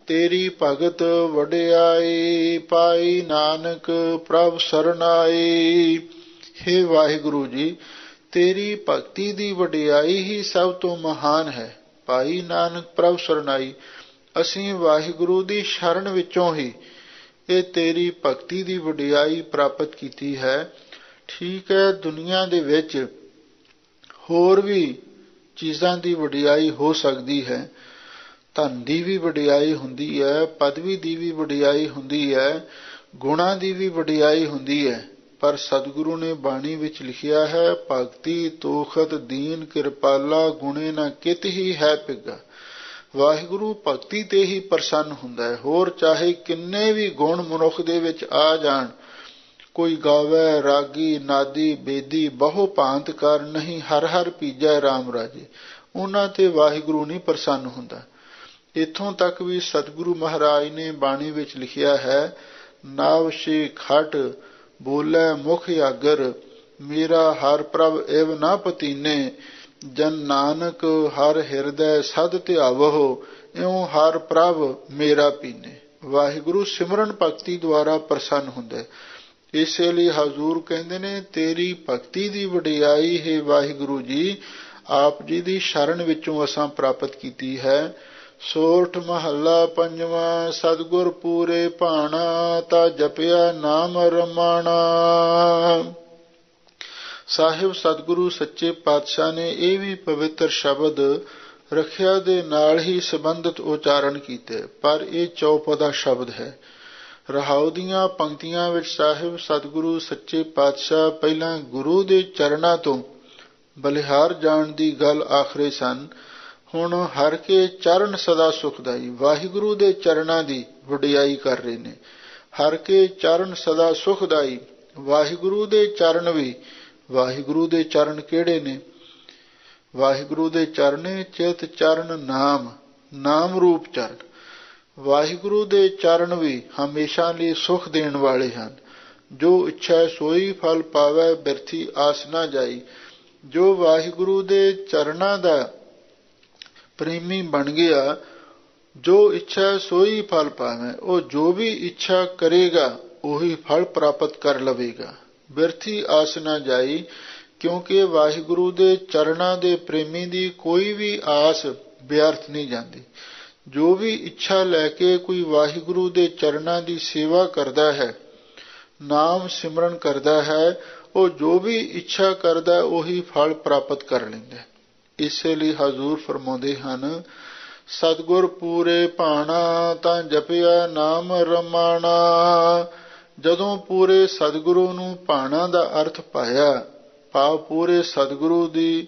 तेरी भगत वडियाई पाई नानक प्रभ सरनाई। हे वाहिगुरु जी, तेरी भगती दी वडियाई ही सब तो महान है। पाई नानक प्रभ सरनाई, ਅਸੀਂ ਵਾਹਿਗੁਰੂ ਦੀ ਸ਼ਰਨ ਵਿੱਚੋਂ ਹੀ ਇਹ ਤੇਰੀ ਭਗਤੀ ਦੀ ਵਡਿਆਈ ਪ੍ਰਾਪਤ ਕੀਤੀ ਹੈ। ਠੀਕ ਹੈ, ਦੁਨੀਆ ਦੇ ਵਿੱਚ ਹੋਰ ਵੀ ਚੀਜ਼ਾਂ ਦੀ ਵਡਿਆਈ ਹੋ ਸਕਦੀ ਹੈ, ਧਨ ਦੀ ਵੀ ਵਡਿਆਈ ਹੁੰਦੀ ਹੈ, ਪਦਵੀ ਦੀ ਵੀ ਵਡਿਆਈ ਹੁੰਦੀ ਹੈ, ਗੁਣਾਂ ਦੀ ਵੀ ਵਡਿਆਈ ਹੁੰਦੀ ਹੈ, ਪਰ ਸਤਿਗੁਰੂ ਨੇ ਬਾਣੀ ਵਿੱਚ ਲਿਖਿਆ ਹੈ, ਭਗਤੀ ਤੋਖਤ ਦੀਨ ਕਿਰਪਾਲਾ ਗੁਣੇ ਨਾ ਕਿਤ ਹੀ ਹੈ ਪਿੱਗਾ। ਵਾਹਿਗੁਰੂ ਭਗਤੀ ਤੇ ਹੀ ਪ੍ਰਸੰਨ ਹੁੰਦਾ ਹੈ। ਹੋਰ ਚਾਹੇ ਕਿੰਨੇ ਵੀ ਗੁਣ ਮਨੁੱਖ ਦੇ ਵਿੱਚ ਆ ਜਾਣ, ਕੋਈ ਗਾਵੇ ਰਾਗੀ ਨਾਦੀ ਬੇਦੀ ਬਹੁ ਭਾਂਤ ਕਰ ਨਹੀਂ ਹਰ ਹਰ ਪੀਜੈ ਰਾਮ ਰਾਜੇ, ਉਹਨਾਂ ਤੇ ਵਾਹਿਗੁਰੂ ਨਹੀਂ ਪ੍ਰਸੰਨ ਹੁੰਦਾ। ਇੱਥੋਂ ਤੱਕ ਵੀ ਸਤਿਗੁਰੂ ਮਹਾਰਾਜ ਨੇ ਬਾਣੀ ਵਿੱਚ ਲਿਖਿਆ ਹੈ, ਨਾਵ ਛੇ ਖਟ ਬੋਲੇ ਮੁਖ ਆਗਰ ਮੇਰਾ ਹਰ ਪ੍ਰਭ ਏਵ ਨਾ ਪਤੀਨੇ, ਜਨ ਨਾਨਕ ਹਰ ਹਿਰਦੈ ਸਦ ਧਿਆਵਹੁ ਇਉ ਹਰ ਪ੍ਰਭ ਮੇਰਾ ਪੀਨੇ। ਵਾਹਿਗੁਰੂ ਸਿਮਰਨ ਭਗਤੀ ਦੁਆਰਾ ਪ੍ਰਸੰਨ ਹੁੰਦਾ। ਇਸੇ ਲਈ ਹਜ਼ੂਰ ਕਹਿੰਦੇ ਨੇ, ਤੇਰੀ ਭਗਤੀ ਦੀ ਵਡਿਆਈ ਹੈ ਵਾਹਿਗੁਰੂ ਜੀ, ਆਪ ਜੀ ਦੀ ਸ਼ਰਨ ਵਿੱਚੋਂ ਅਸਾਂ ਪ੍ਰਾਪਤ ਕੀਤੀ ਹੈ। ਸੋਰਠ ਮਹੱਲਾ ਪੰਜਵਾਂ। ਸਤਿਗੁਰ ਪੂਰੇ ਭਾਣਾ ਤਾ ਜਪਿਆ ਨਾਮ ਰਮਾਣਾ। ਸਾਹਿਬ ਸਤਿਗੁਰੂ ਸੱਚੇ ਪਾਤਸ਼ਾਹ ਨੇ ਇਹ ਵੀ ਪਵਿੱਤਰ ਸ਼ਬਦ ਰੱਖਿਆ ਦੇ ਨਾਲ ਹੀ ਸੰਬੰਧਿਤ ਉਚਾਰਨ ਕੀਤੇ, ਪਰ ਇਹ ਚੌਪਦਾ ਸ਼ਬਦ ਹੈ। ਰਹਾਉ ਦੀਆਂ ਪੰਕਤੀਆਂ ਵਿੱਚ ਸਾਹਿਬ ਸਤਿਗੁਰੂ ਸੱਚੇ ਪਾਤਸ਼ਾਹ ਪਹਿਲਾਂ ਗੁਰੂ ਦੇ ਚਰਨਾਂ ਤੋਂ ਬਲਿਹਾਰ ਜਾਣ ਦੀ ਗੱਲ ਆਖਰੇ ਸਨ, ਹੁਣ ਹਰ ਕੇ ਚਰਨ ਸਦਾ ਸੁਖਦਾਈ, ਵਾਹਿਗੁਰੂ ਦੇ ਚਰਨਾਂ ਦੀ ਵਡਿਆਈ ਕਰ ਰਹੇ ਨੇ। ਹਰ ਕੇ ਚਰਨ ਸਦਾ ਸੁਖਦਾਈ, ਵਾਹਿਗੁਰੂ ਦੇ ਚਰਨ ਵੀ, ਵਾਹਿਗੁਰੂ ਦੇ ਚਰਨ ਕਿਹੜੇ ਨੇ? ਵਾਹਿਗੁਰੂ ਦੇ ਚਰਨੇ ਚਿਤ ਚਰਨ ਨਾਮ, ਨਾਮ ਰੂਪ ਚਰਨ। ਵਾਹਿਗੁਰੂ ਦੇ ਚਰਨ ਵੀ ਹਮੇਸ਼ਾ ਲਈ ਸੁਖ ਦੇਣ ਵਾਲੇ ਹਨ। ਜੋ ਇੱਛਾ ਸੋਈ ਫਲ ਪਾਵੈ ਬਿਰਥੀ ਆਸ ਨਾ ਜਾਈ। ਜੋ ਵਾਹਿਗੁਰੂ ਦੇ ਚਰਨਾਂ ਦਾ ਪ੍ਰੇਮੀ ਬਣ ਗਿਆ, ਜੋ ਇੱਛਾ ਸੋਈ ਫਲ ਪਾਵੈ, ਉਹ ਜੋ ਵੀ ਇੱਛਾ ਕਰੇਗਾ ਉਹੀ ਫਲ ਪ੍ਰਾਪਤ ਕਰ ਲਵੇਗਾ। ਬਿਰਥੀ ਆਸ ਨਾ ਜਾਈ, ਕਿਉਂਕਿ ਵਾਹਿਗੁਰੂ ਦੇ ਚਰਨਾਂ ਦੇ ਪ੍ਰੇਮੀ ਦੀ ਕੋਈ ਵੀ ਆਸ ਵਿਅਰਥ ਨਹੀਂ ਜਾਂਦੀ। ਜੋ ਵੀ ਇੱਛਾ ਲੈ ਕੇ ਕੋਈ ਵਾਹਿਗੁਰੂ ਦੇ ਚਰਨਾਂ ਦੀ ਸੇਵਾ ਕਰਦਾ ਹੈ, ਨਾਮ ਸਿਮਰਨ ਕਰਦਾ ਹੈ, ਉਹ ਜੋ ਵੀ ਇੱਛਾ ਕਰਦਾ ਉਹੀ ਫਲ ਪ੍ਰਾਪਤ ਕਰ ਲੈਂਦਾ। ਇਸੇ ਲਈ ਹਜ਼ੂਰ ਫਰਮਾਉਂਦੇ ਹਨ, ਸਤਿਗੁਰ ਪੂਰੇ ਭਾਣਾ ਤਾਂ ਜਪਿਆ ਨਾਮ ਰਮਾਣਾ। ਜਦੋਂ ਪੂਰੇ ਸਤਿਗੁਰੂ ਨੂੰ ਭਾਣਾ ਦਾ ਅਰਥ ਪਾਇਆ, ਭਾਵ ਪੂਰੇ ਸਤਿਗੁਰੂ ਦੀ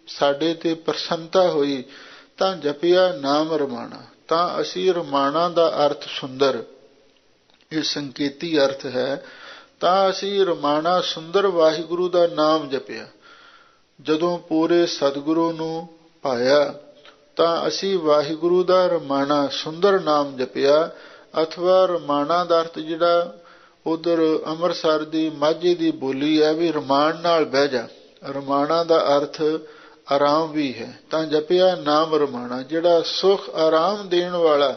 ਸਾਡੇ ਤੇ ਪ੍ਰਸੰਨਤਾ ਹੋਈ, ਤਾਂ ਜਪਿਆ ਨਾਮ ਰਮਾਣਾ। ਤਾਂ ਅਸੀਂ ਰਮਾਣਾ ਦਾ ਅਰਥ ਸੁੰਦਰ, ਇਹ ਸੰਕੇਤੀ ਅਰਥ ਹੈ, ਤਾਂ ਅਸੀਂ ਰਮਾਣਾ ਸੁੰਦਰ ਵਾਹਿਗੁਰੂ ਦਾ ਨਾਮ ਜਪਿਆ। ਜਦੋਂ ਪੂਰੇ ਸਤਿਗੁਰੂ ਨੂੰ ਪਾਇਆ ਤਾਂ ਅਸੀਂ ਵਾਹਿਗੁਰੂ ਦਾ ਰਮਾਣਾ ਸੁੰਦਰ ਨਾਮ ਜਪਿਆ। ਅਥਵਾ ਰਮਾਣਾ ਦਾ ਅਰਥ ਜਿਹੜਾ ਉਧਰ ਅੰਮ੍ਰਿਤਸਰ ਦੀ ਮਾਝੇ ਦੀ ਬੋਲੀ ਹੈ ਵੀ ਰਮਾਨ ਨਾਲ ਬਹਿ ਜਾ, ਰਮਾਣਾ ਦਾ ਅਰਥ ਆਰਾਮ ਵੀ ਹੈ। ਤਾਂ ਜਪਿਆ ਨਾਮ ਰਮਾਣਾ, ਜਿਹੜਾ ਸੁਖ ਆਰਾਮ ਦੇਣ ਵਾਲਾ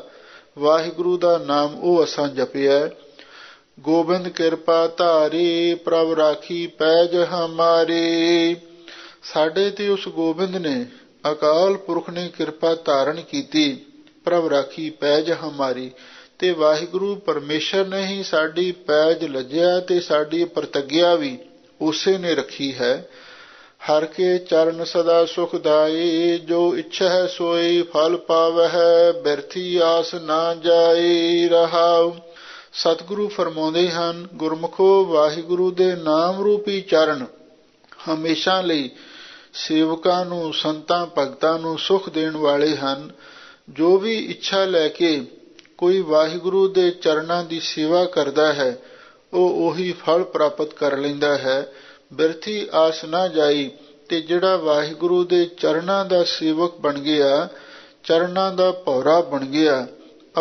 ਵਾਹਿਗੁਰੂ ਦਾ ਨਾਮ ਉਹ ਅਸਾਂ ਜਪਿਆ। ਗੋਬਿੰਦ ਕਿਰਪਾ ਧਾਰੀ ਪ੍ਰਭ ਰਾਖੀ ਪੈਜ ਹਮਾਰੀ। ਸਾਡੇ ਤੇ ਉਸ ਗੋਬਿੰਦ ਨੇ, ਅਕਾਲ ਪੁਰਖ ਨੇ ਕਿਰਪਾ ਧਾਰਨ ਕੀਤੀ। ਪ੍ਰਭ ਰਾਖੀ ਪੈਜ ਹਮਾਰੀ, ਤੇ ਵਾਹਿਗੁਰੂ ਪਰਮੇਸ਼ਰ ਨੇ ਹੀ ਸਾਡੀ ਪੈਜ ਲੱਜਿਆ ਤੇ ਸਾਡੀ ਪ੍ਰਤੱਗਿਆ ਵੀ ਉਸੇ ਨੇ ਰੱਖੀ ਹੈ। ਹਰ ਕੇ ਚਰਨ ਸਦਾ ਸੁਖਦਾਈ, ਜੋ ਇੱਛਾ ਹੈ ਸੋਈ ਫਲ ਪਾਵਹਿ ਬਿਰਥੀ ਆਸ ਨਾ ਜਾਈ। ਰਹਾਉ। ਸਤਿਗੁਰੂ ਫਰਮਾਉਂਦੇ ਹਨ, ਗੁਰਮੁਖੋ ਵਾਹਿਗੁਰੂ ਦੇ ਨਾਮ ਰੂਪੀ ਚਰਨ ਹਮੇਸ਼ਾ ਲਈ ਸੇਵਕਾਂ ਨੂੰ, ਸੰਤਾਂ ਭਗਤਾਂ ਨੂੰ ਸੁਖ ਦੇਣ ਵਾਲੇ ਹਨ। ਜੋ ਵੀ ਇੱਛਾ ਲੈ ਕੇ ਕੋਈ ਵਾਹਿਗੁਰੂ ਦੇ ਚਰਨਾਂ ਦੀ ਸੇਵਾ ਕਰਦਾ ਹੈ, ਉਹ ਉਹੀ ਫਲ ਪ੍ਰਾਪਤ ਕਰ ਲੈਂਦਾ ਹੈ। ਬਿਰਥੀ ਆਸ ਨਾ ਜਾਈ, ਤੇ ਜਿਹੜਾ ਵਾਹਿਗੁਰੂ ਦੇ ਚਰਨਾਂ ਦਾ ਸੇਵਕ ਬਣ ਗਿਆ, ਚਰਨਾਂ ਦਾ ਭੌਰਾ ਬਣ ਗਿਆ,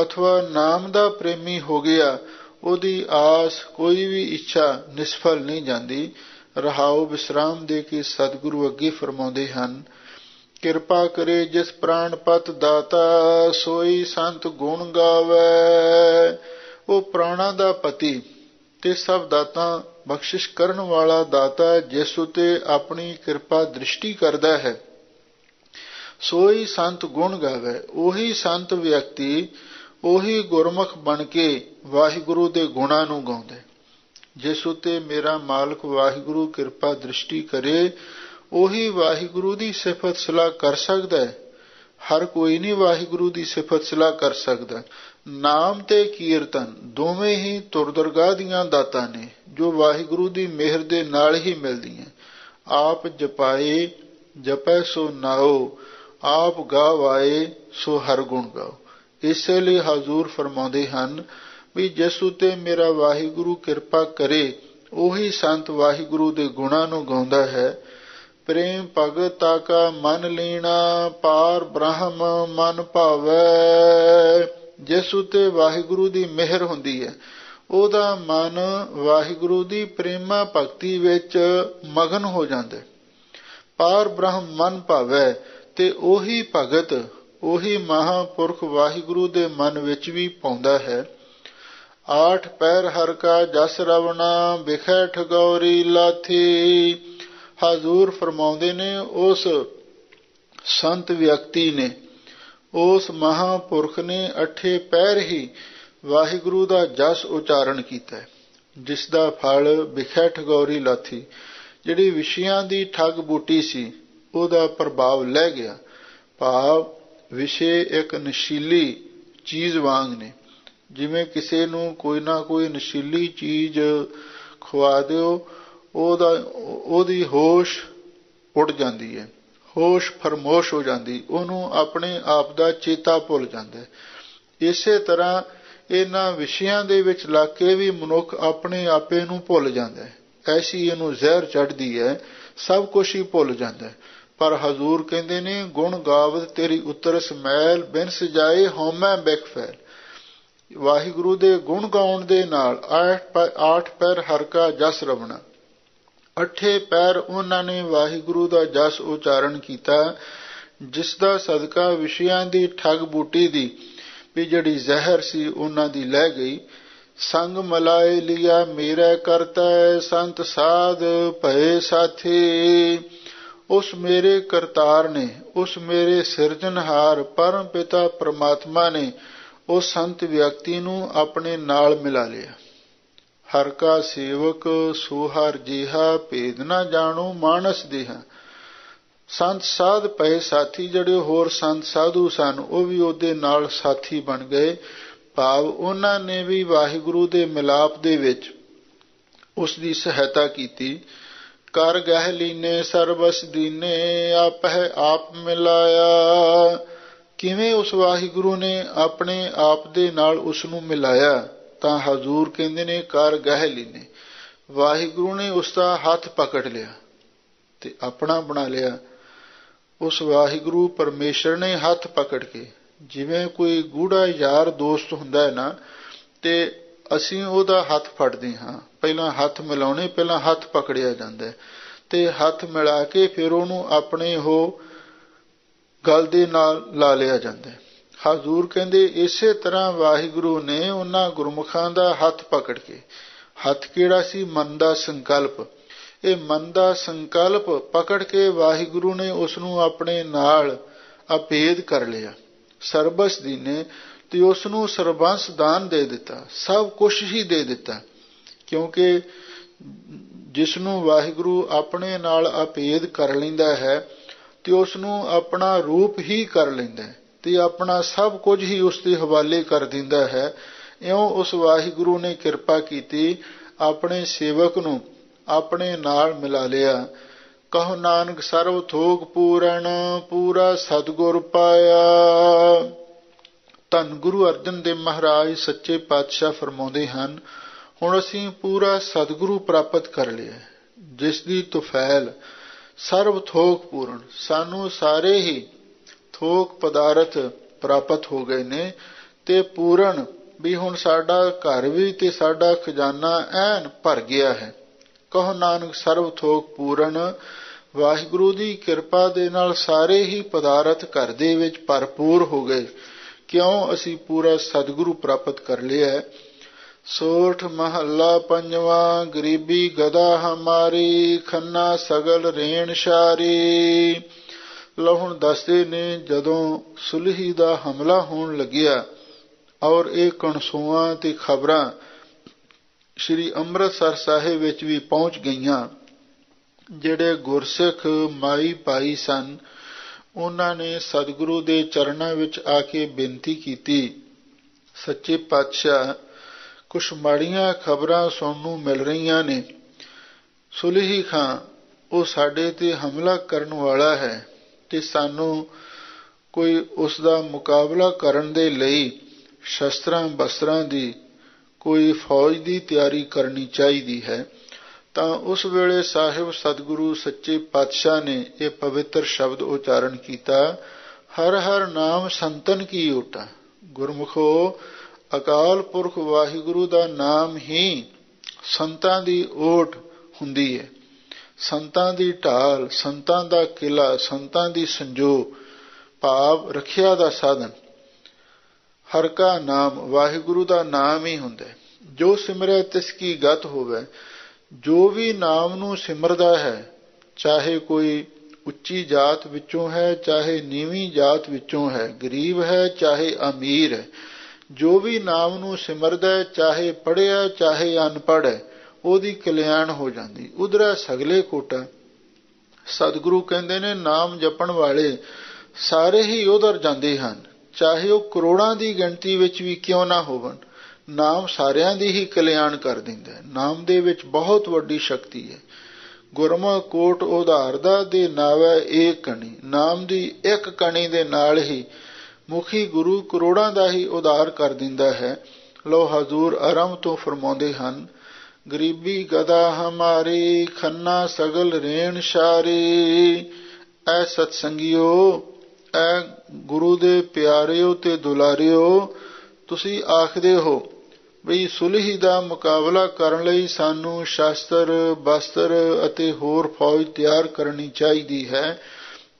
ਅਥਵਾ ਨਾਮ ਦਾ ਪ੍ਰੇਮੀ ਹੋ ਗਿਆ, ਉਹਦੀ ਆਸ, ਕੋਈ ਵੀ ਇੱਛਾ ਨਿਸਫਲ ਨਹੀਂ ਜਾਂਦੀ। ਰਹਾਉ। ਵਿਸਰਾਮ ਦੇ ਕੇ ਸਤਿਗੁਰੂ ਅੱਗੇ ਫਰਮਾਉਂਦੇ ਹਨ, ਕਿਰਪਾ ਕਰੇ ਜਿਸ ਪ੍ਰਾਣ ਪਤ ਦਾਤਾ, ਸੋਈ ਸੰਤ ਗੁਣ ਗਾਵੈ। ਉਹ ਪ੍ਰਾਣਾਂ ਦਾ ਪਤੀ ਤੇ ਸਭ ਦਾਤਾਂ ਬਖਸ਼ਿਸ਼ ਕਰਨ ਵਾਲਾ ਦਾਤਾ, ਜਿਸ ਉਤੇ ਆਪਣੀ ਕਿਰਪਾ ਦ੍ਰਿਸ਼ਟੀ ਕਰਦਾ ਹੈ, ਸੋਈ ਸੰਤ ਗੁਣ ਗਾਵੈ। ਉਹੀ ਸੰਤ ਵਿਅਕਤੀ, ਉਹੀ ਗੁਰਮੁਖ ਬਣ ਕੇ ਵਾਹਿਗੁਰੂ ਦੇ ਗੁਣਾਂ ਨੂੰ ਗਾਉਂਦਾ। ਜਿਸ ਉਤੇ ਮੇਰਾ ਮਾਲਕ ਵਾਹਿਗੁਰੂ ਕਿਰਪਾ ਦ੍ਰਿਸ਼ਟੀ ਕਰੇ, ਉਹੀ ਵਾਹਿਗੁਰੂ ਦੀ ਸਿਫਤ ਸਲਾਹ ਕਰ ਸਕਦਾ ਹੈ। ਹਰ ਕੋਈ ਨਹੀਂ ਵਾਹਿਗੁਰੂ ਦੀ ਸਿਫਤ ਸਲਾਹ ਕਰ ਸਕਦਾ। ਨਾਮ ਤੇ ਕੀਰਤਨ ਦੋਵੇਂ ਹੀ ਤੁਰਦਰਗਾਹ ਦੀਆਂ ਦਾਤਾਂ ਨੇ, ਜੋ ਵਾਹਿਗੁਰੂ ਦੀ ਮਿਹਰ ਦੇ ਨਾਲ ਹੀ ਮਿਲਦੀਆਂ। ਆਪ ਜਪਾਏ ਜਪੈ ਸੋ ਨਾਉ, ਆਪ ਗਾਵਾਏ ਸੋ ਹਰ ਗੁਣ ਗਾਓ। ਇਸੇ ਲਈ ਹਜ਼ੂਰ ਫਰਮਾਉਂਦੇ ਹਨ ਵੀ ਜਿਸ ਉਤੇ ਮੇਰਾ ਵਾਹਿਗੁਰੂ ਕਿਰਪਾ ਕਰੇ, ਉਹੀ ਸੰਤ ਵਾਹਿਗੁਰੂ ਦੇ ਗੁਣਾਂ ਨੂੰ ਗਾਉਂਦਾ ਹੈ। ਪ੍ਰੇਮ ਭਗਤ ਤਾਕਾ ਮਨ ਲੀਣਾ, ਪਾਰ ਬ੍ਰਹਮ ਮਨ ਭਾਵੈ। ਜਿਸ ਉਤੇ ਵਾਹਿਗੁਰੂ ਦੀ ਮਿਹਰ ਹੁੰਦੀ ਹੈ, ਉਹਦਾ ਮਨ ਵਾਹਿਗੁਰੂ ਦੀ ਪ੍ਰੇਮਾ ਭਗਤੀ ਵਿੱਚ ਮਗਨ ਹੋ ਜਾਂਦਾ। ਪਾਰ ਬ੍ਰਹਮ ਮਨ ਭਾਵੈ, ਤੇ ਉਹੀ ਭਗਤ, ਉਹੀ ਮਹਾਂਪੁਰਖ ਵਾਹਿਗੁਰੂ ਦੇ ਮਨ ਵਿੱਚ ਵੀ ਪਾਉਂਦਾ ਹੈ। ਆਠ ਪੈਰ ਹਰ ਕਾ ਜਸ ਰਵਣਾ, ਬਿਖੈ ਠਗੌਰੀ ਲਾਥੀ। ਹਜ਼ੂਰ ਫਰਮਾਉਂਦੇ ਨੇ, ਉਸ ਸੰਤ ਵਿਅਕਤੀ ਨੇ, ਉਸ ਮਹਾਂਪੁਰਖ ਨੇ ਅਠੇ ਪੈਰ ਹੀ ਵਾਹਿਗੁਰੂ ਦਾ ਜਸ ਉਚਾਰਨ ਕੀਤਾ, ਜਿਸ ਦਾ ਫਲ ਬਿਖੈ ਠਗੌਰੀ ਲਾਥੀ, ਜਿਹੜੀ ਵਿਸ਼ਿਆਂ ਦੀ ਠੱਗ ਬੂਟੀ ਸੀ, ਉਹਦਾ ਪ੍ਰਭਾਵ ਲੈ ਗਿਆ। ਭਾਵ ਵਿਸ਼ੇ ਇੱਕ ਨਸ਼ੀਲੀ ਚੀਜ਼ ਵਾਂਗ ਨੇ। ਜਿਵੇਂ ਕਿਸੇ ਨੂੰ ਕੋਈ ਨਾ ਕੋਈ ਨਸ਼ੀਲੀ ਚੀਜ਼ ਖਵਾ ਦਿਓ, ਉਹਦੀ ਹੋਸ਼ ਉੱਡ ਜਾਂਦੀ ਹੈ, ਹੋਸ਼ ਫਰਮੋਸ਼ ਹੋ ਜਾਂਦੀ, ਉਹਨੂੰ ਆਪਣੇ ਆਪ ਦਾ ਚੇਤਾ ਭੁੱਲ ਜਾਂਦਾ। ਇਸੇ ਤਰ੍ਹਾਂ ਇਹਨਾਂ ਵਿਸ਼ਿਆਂ ਦੇ ਵਿੱਚ ਲੱਗ ਕੇ ਵੀ ਮਨੁੱਖ ਆਪਣੇ ਆਪੇ ਨੂੰ ਭੁੱਲ ਜਾਂਦਾ ਹੈ। ਐਸੀ ਇਹਨੂੰ ਜ਼ਹਿਰ ਚੜ੍ਹਦੀ ਹੈ, ਸਭ ਕੁਛ ਹੀ ਭੁੱਲ ਜਾਂਦਾ। ਪਰ ਹਜ਼ੂਰ ਕਹਿੰਦੇ ਨੇ, ਗੁਣ ਗਾਵਤ ਤੇਰੀ ਉਤਰ ਸਮੈਲ, ਬਿਨ ਸਜਾਏ ਹਉਮੈ ਬਿਖ ਫੈਲ। ਵਾਹਿਗੁਰੂ ਦੇ ਗੁਣ ਗਾਉਣ ਦੇ ਨਾਲ ਆਠ ਪੈਰ ਹਰ ਕਾ ਜਸ ਰਵਣਾ, ਅਠੇ ਪੈਰ ਉਹਨਾਂ ਨੇ ਵਾਹਿਗੁਰੂ ਦਾ ਜਸ ਉਚਾਰਨ ਕੀਤਾ, ਜਿਸ ਦਾ ਸਦਕਾ ਵਿਸ਼ਿਆਂ ਦੀ ਠੱਗ ਬੂਟੀ ਦੀ ਵੀ ਜਿਹੜੀ ਜ਼ਹਿਰ ਸੀ ਉਹਨਾਂ ਦੀ ਲੈ ਗਈ। ਸੰਗ ਮਲਾਏ ਲਿਆ ਮੇਰਾ ਕਰਤਾ, ਸੰਤ ਸਾਧ ਭਏ ਸਾਥੀ। ਉਸ ਮੇਰੇ ਕਰਤਾਰ ਨੇ, ਉਸ ਮੇਰੇ ਸਿਰਜਣਹਾਰ ਪਰਮ ਪਿਤਾ ਪ੍ਰਮਾਤਮਾ ਨੇ ਉਸ ਸੰਤ ਵਿਅਕਤੀ ਨੂੰ ਆਪਣੇ ਨਾਲ ਮਿਲਾ ਲਿਆ। ਹਰ ਕਾ ਸੇਵਕ ਸੋ ਹਰ ਜਿਹਾ, ਭੇਦ ਨਾ ਜਾਣੋ ਮਾਨਸ ਦੇਹਾ। ਸੰਤ ਸਾਧ ਪਏ ਸਾਥੀ, ਜਿਹੜੇ ਹੋਰ ਸੰਤ ਸਾਧੂ ਸਨ, ਉਹ ਵੀ ਉਹਦੇ ਨਾਲ ਸਾਥੀ ਬਣ ਗਏ। ਭਾਵ ਉਹਨਾਂ ਨੇ ਵੀ ਵਾਹਿਗੁਰੂ ਦੇ ਮਿਲਾਪ ਦੇ ਵਿੱਚ ਉਸ ਦੀ ਸਹਾਇਤਾ ਕੀਤੀ। ਕਰ ਗਹਿ ਲੀਨੇ ਸਰਬਸ ਦੀਨੇ, ਆਪਹਿ ਆਪ ਮਿਲਾਇਆ। ਕਿਵੇਂ ਉਸ ਵਾਹਿਗੁਰੂ ਨੇ ਆਪਣੇ ਆਪ ਦੇ ਨਾਲ ਉਸ ਨੂੰ ਮਿਲਾਇਆ? ਤਾਂ ਹਜ਼ੂਰ ਕਹਿੰਦੇ ਨੇ, ਕਰ ਗਹਿ ਲੀਨੇ, ਵਾਹਿਗੁਰੂ ਨੇ ਉਸ ਦਾ ਹੱਥ ਪਕੜ ਲਿਆ ਤੇ ਆਪਣਾ ਬਣਾ ਲਿਆ। ਉਸ ਵਾਹਿਗੁਰੂ ਪਰਮੇਸ਼ਰ ਨੇ ਹੱਥ ਪਕੜ ਕੇ, ਜਿਵੇਂ ਕੋਈ ਗੂੜਾ ਯਾਰ ਦੋਸਤ ਹੁੰਦਾ ਹੈ ਨਾ, ਤੇ ਅਸੀਂ ਉਹਦਾ ਹੱਥ ਫੜਦੇ ਹਾਂ, ਪਹਿਲਾਂ ਹੱਥ ਮਿਲਾਉਣੇ, ਪਹਿਲਾਂ ਹੱਥ ਪਕੜਿਆ ਜਾਂਦਾ ਤੇ ਹੱਥ ਮਿਲਾ ਕੇ ਫਿਰ ਉਹਨੂੰ ਆਪਣੇ ਉਹ ਗਲ ਦੇ ਨਾਲ ਲਾ ਲਿਆ ਜਾਂਦਾ। ਹਜ਼ੂਰ ਕਹਿੰਦੇ ਇਸੇ ਤਰ੍ਹਾਂ ਵਾਹਿਗੁਰੂ ਨੇ ਉਹਨਾਂ ਗੁਰਮੁਖਾਂ ਦਾ ਹੱਥ ਪਕੜ ਕੇ, ਹੱਥ ਕਿਹੜਾ ਸੀ? ਮਨ ਦਾ ਸੰਕਲਪ। ਇਹ ਮਨ ਦਾ ਸੰਕਲਪ ਪਕੜ ਕੇ ਵਾਹਿਗੁਰੂ ਨੇ ਉਸ ਨੂੰ ਆਪਣੇ ਨਾਲ ਅਭੇਦ ਕਰ ਲਿਆ। ਸਰਬਸ ਦੀਨੇ, ਤੇ ਉਸ ਨੂੰ ਸਰਬੰਸ ਦਾਨ ਦੇ ਦਿੱਤਾ, ਸਭ ਕੁਛ ਹੀ ਦੇ ਦਿੱਤਾ। ਕਿਉਂਕਿ ਜਿਸ ਨੂੰ ਵਾਹਿਗੁਰੂ ਆਪਣੇ ਨਾਲ ਅਭੇਦ ਕਰ ਲੈਂਦਾ ਹੈ ਤੇ ਉਸ ਨੂੰ ਆਪਣਾ ਰੂਪ ਹੀ ਕਰ ਲੈਂਦਾ ਤੇ ਆਪਣਾ ਸਭ ਕੁਝ ਹੀ ਉਸ ਦੇ ਹਵਾਲੇ ਕਰ ਦਿੰਦਾ ਹੈ। ਇਉਂ ਉਸ ਵਾਹਿਗੁਰੂ ਨੇ ਕਿਰਪਾ ਕੀਤੀ, ਆਪਣੇ ਸੇਵਕ ਨੂੰ ਆਪਣੇ ਨਾਲ ਮਿਲਾ ਲਿਆ। ਕਹੋ ਨਾਨਕ ਸਰਬ ਥੋਕ ਪੂਰਨ, ਪੂਰਾ ਸਤਿਗੁਰ ਪਾਇਆ। ਧੰਨ ਗੁਰੂ ਅਰਜਨ ਦੇਵ ਮਹਾਰਾਜ ਸੱਚੇ ਪਾਤਸ਼ਾਹ ਫਰਮਾਉਂਦੇ ਹਨ, ਹੁਣ ਅਸੀਂ ਪੂਰਾ ਸਤਿਗੁਰੂ ਪ੍ਰਾਪਤ ਕਰ ਲਿਆ, ਜਿਸ ਦੀ ਤੁਫੈਲ ਸਰਬ ਥੋਕ ਪੂਰਨ, ਸਾਨੂੰ ਸਾਰੇ ਹੀ ਥੋਕ ਪਦਾਰਥ ਪ੍ਰਾਪਤ ਹੋ ਗਏ ਨੇ ਤੇ ਪੂਰਨ ਵੀ ਹੁਣ ਸਾਡਾ ਘਰ ਵੀ ਤੇ ਸਾਡਾ ਖਜ਼ਾਨਾ ਐਨ ਭਰ ਗਿਆ ਹੈ। ਕਹੋ ਨਾਨਕ ਸਰਬ ਥੋਕ ਪੂਰਨ, ਵਾਹਿਗੁਰੂ ਦੀ ਕਿਰਪਾ ਦੇ ਨਾਲ ਸਾਰੇ ਹੀ ਪਦਾਰਥ ਘਰ ਦੇ ਵਿੱਚ ਭਰਪੂਰ ਹੋ ਗਏ। ਕਿਉਂ? ਅਸੀਂ ਪੂਰਾ ਸਤਿਗੁਰੂ ਪ੍ਰਾਪਤ ਕਰ ਲਿਆ। ਸੋਠ ਮਹੱਲਾ ਪੰਜਵਾਂ। ਗਰੀਬੀ ਗਦਾ ਹਮਾਰੀ, ਖੰਨਾ ਸਗਲ ਰੇਣ ਸ਼ਾਰੀ। ਲਓ ਹੁਣ ਦੱਸਦੇ ਨੇ, ਜਦੋਂ ਸੁਲਹੀ ਦਾ ਹਮਲਾ ਹੋਣ ਲੱਗਿਆ ਔਰ ਇਹ ਕਣਸੂਆਂ ਤੇ ਖਬਰਾਂ ਸ੍ਰੀ ਅੰਮ੍ਰਿਤਸਰ ਸਾਹਿਬ ਵਿੱਚ ਵੀ ਪਹੁੰਚ ਗਈਆਂ, ਜਿਹੜੇ ਗੁਰਸਿੱਖ ਮਾਈ ਭਾਈ ਸਨ, ਉਹਨਾਂ ਨੇ ਸਤਿਗੁਰੂ ਦੇ ਚਰਨਾਂ ਵਿੱਚ ਆ ਕੇ ਬੇਨਤੀ ਕੀਤੀ, ਸੱਚੇ ਪਾਤਸ਼ਾਹ ਕੁਛ ਮਾੜੀਆਂ ਖਬਰਾਂ ਸੁਣਨ ਨੂੰ ਮਿਲ ਰਹੀਆਂ ਨੇ। ਸੁਲਹੀ ਖਾਂ ਉਹ ਸਾਡੇ ਤੇ ਹਮਲਾ ਕਰਨ ਵਾਲਾ ਹੈ ਤੇ ਸਾਨੂੰ ਕੋਈ ਉਸ ਦਾ ਮੁਕਾਬਲਾ ਕਰਨ ਦੇ ਲਈ ਸ਼ਸਤਰਾਂ ਬਸਤਰਾਂ ਦੀ, ਕੋਈ ਫੌਜ ਦੀ ਤਿਆਰੀ ਕਰਨੀ ਚਾਹੀਦੀ ਹੈ। ਤਾਂ ਉਸ ਵੇਲੇ ਸਾਹਿਬ ਸਤਿਗੁਰੂ ਸੱਚੇ ਪਾਤਸ਼ਾਹ ਨੇ ਇਹ ਪਵਿੱਤਰ ਸ਼ਬਦ ਉਚਾਰਨ ਕੀਤਾ, ਹਰ ਹਰ ਨਾਮ ਸੰਤਨ ਕੀ ਓਟਾ। ਗੁਰਮੁਖੋ, ਅਕਾਲ ਪੁਰਖ ਵਾਹਿਗੁਰੂ ਦਾ ਨਾਮ ਹੀ ਸੰਤਾਂ ਦੀ ਓਟ ਹੁੰਦੀ ਹੈ, ਸੰਤਾਂ ਦੀ ਢਾਲ, ਸੰਤਾਂ ਦਾ ਕਿਲਾ, ਸੰਤਾਂ ਦੀ ਸੰਜੋ, ਭਾਵ ਰੱਖਿਆ ਦਾ ਸਾਧਨ। ਹਰ ਕਾ ਨਾਮ, ਵਾਹਿਗੁਰੂ ਦਾ ਨਾਮ ਹੀ ਹੁੰਦਾ। ਜੋ ਸਿਮਰੈ ਤਿਸ ਕੀ ਗਤ ਹੋਵੇ। ਜੋ ਵੀ ਨਾਮ ਨੂੰ ਸਿਮਰਦਾ ਹੈ, ਚਾਹੇ ਕੋਈ ਉੱਚੀ ਜਾਤ ਵਿੱਚੋਂ ਹੈ, ਚਾਹੇ ਨੀਵੀਂ ਜਾਤ ਵਿੱਚੋਂ ਹੈ, ਗਰੀਬ ਹੈ ਚਾਹੇ ਅਮੀਰ ਹੈ, ਜੋ ਵੀ ਨਾਮ ਨੂੰ ਸਿਮਰਦਾ, ਚਾਹੇ ਪੜ੍ਹਿਆ ਚਾਹੇ ਅਨਪੜ੍ਹ ਹੈ, ਉਹਦੀ ਕਲਿਆਣ ਹੋ ਜਾਂਦੀ। ਉਧਰੈ ਸਗਲੇ ਕੋਟਾ। ਸਤਿਗੁਰੂ ਕਹਿੰਦੇ ਨੇ ਨਾਮ ਜਪਣ ਵਾਲੇ ਸਾਰੇ ਹੀ ਉਧਰ ਜਾਂਦੇ ਹਨ, ਚਾਹੇ ਉਹ ਕਰੋੜਾਂ ਦੀ ਗਿਣਤੀ ਵਿੱਚ ਵੀ ਕਿਉਂ ਨਾ ਹੋਵਣ। ਨਾਮ ਸਾਰਿਆਂ ਦੀ ਹੀ ਕਲਿਆਣ ਕਰ ਦਿੰਦਾ ਹੈ। ਨਾਮ ਦੇ ਵਿੱਚ ਬਹੁਤ ਵੱਡੀ ਸ਼ਕਤੀ ਹੈ। ਗੁਰਮੁਖ ਕੋਟ ਉਧਾਰਦਾ ਦੇ ਨਾਵੈ ਏਕ ਕਣੀ। ਨਾਮ ਦੀ ਇੱਕ ਕਣੀ ਦੇ ਨਾਲ ਹੀ ਮੁਖੀ ਗੁਰੂ ਕਰੋੜਾਂ ਦਾ ਹੀ ਉਧਾਰ ਕਰ ਦਿੰਦਾ ਹੈ। ਲੋ ਹਜ਼ੂਰ ਆਰੰਭ ਤੋਂ ਫਰਮਾਉਂਦੇ ਹਨ, ਗਰੀਬੀ ਗਦਾ ਹਮਾਰੀ, ਖੰਨਾ ਸਗਲ ਰੇਣ ਸ਼ਾਰੀ। ਐ ਸਤਸੰਗੀਓ, ਐ ਗੁਰੂ ਦੇ ਪਿਆਰਿਓ ਤੇ ਦੁਲਾਰਿਓ, ਤੁਸੀਂ ਆਖਦੇ ਹੋ ਬਈ ਸੁਲਹੀ ਦਾ ਮੁਕਾਬਲਾ ਕਰਨ ਲਈ ਸਾਨੂੰ ਸ਼ਸਤਰ ਬਸਤਰ ਅਤੇ ਹੋਰ ਫੌਜ ਤਿਆਰ ਕਰਨੀ ਚਾਹੀਦੀ ਹੈ,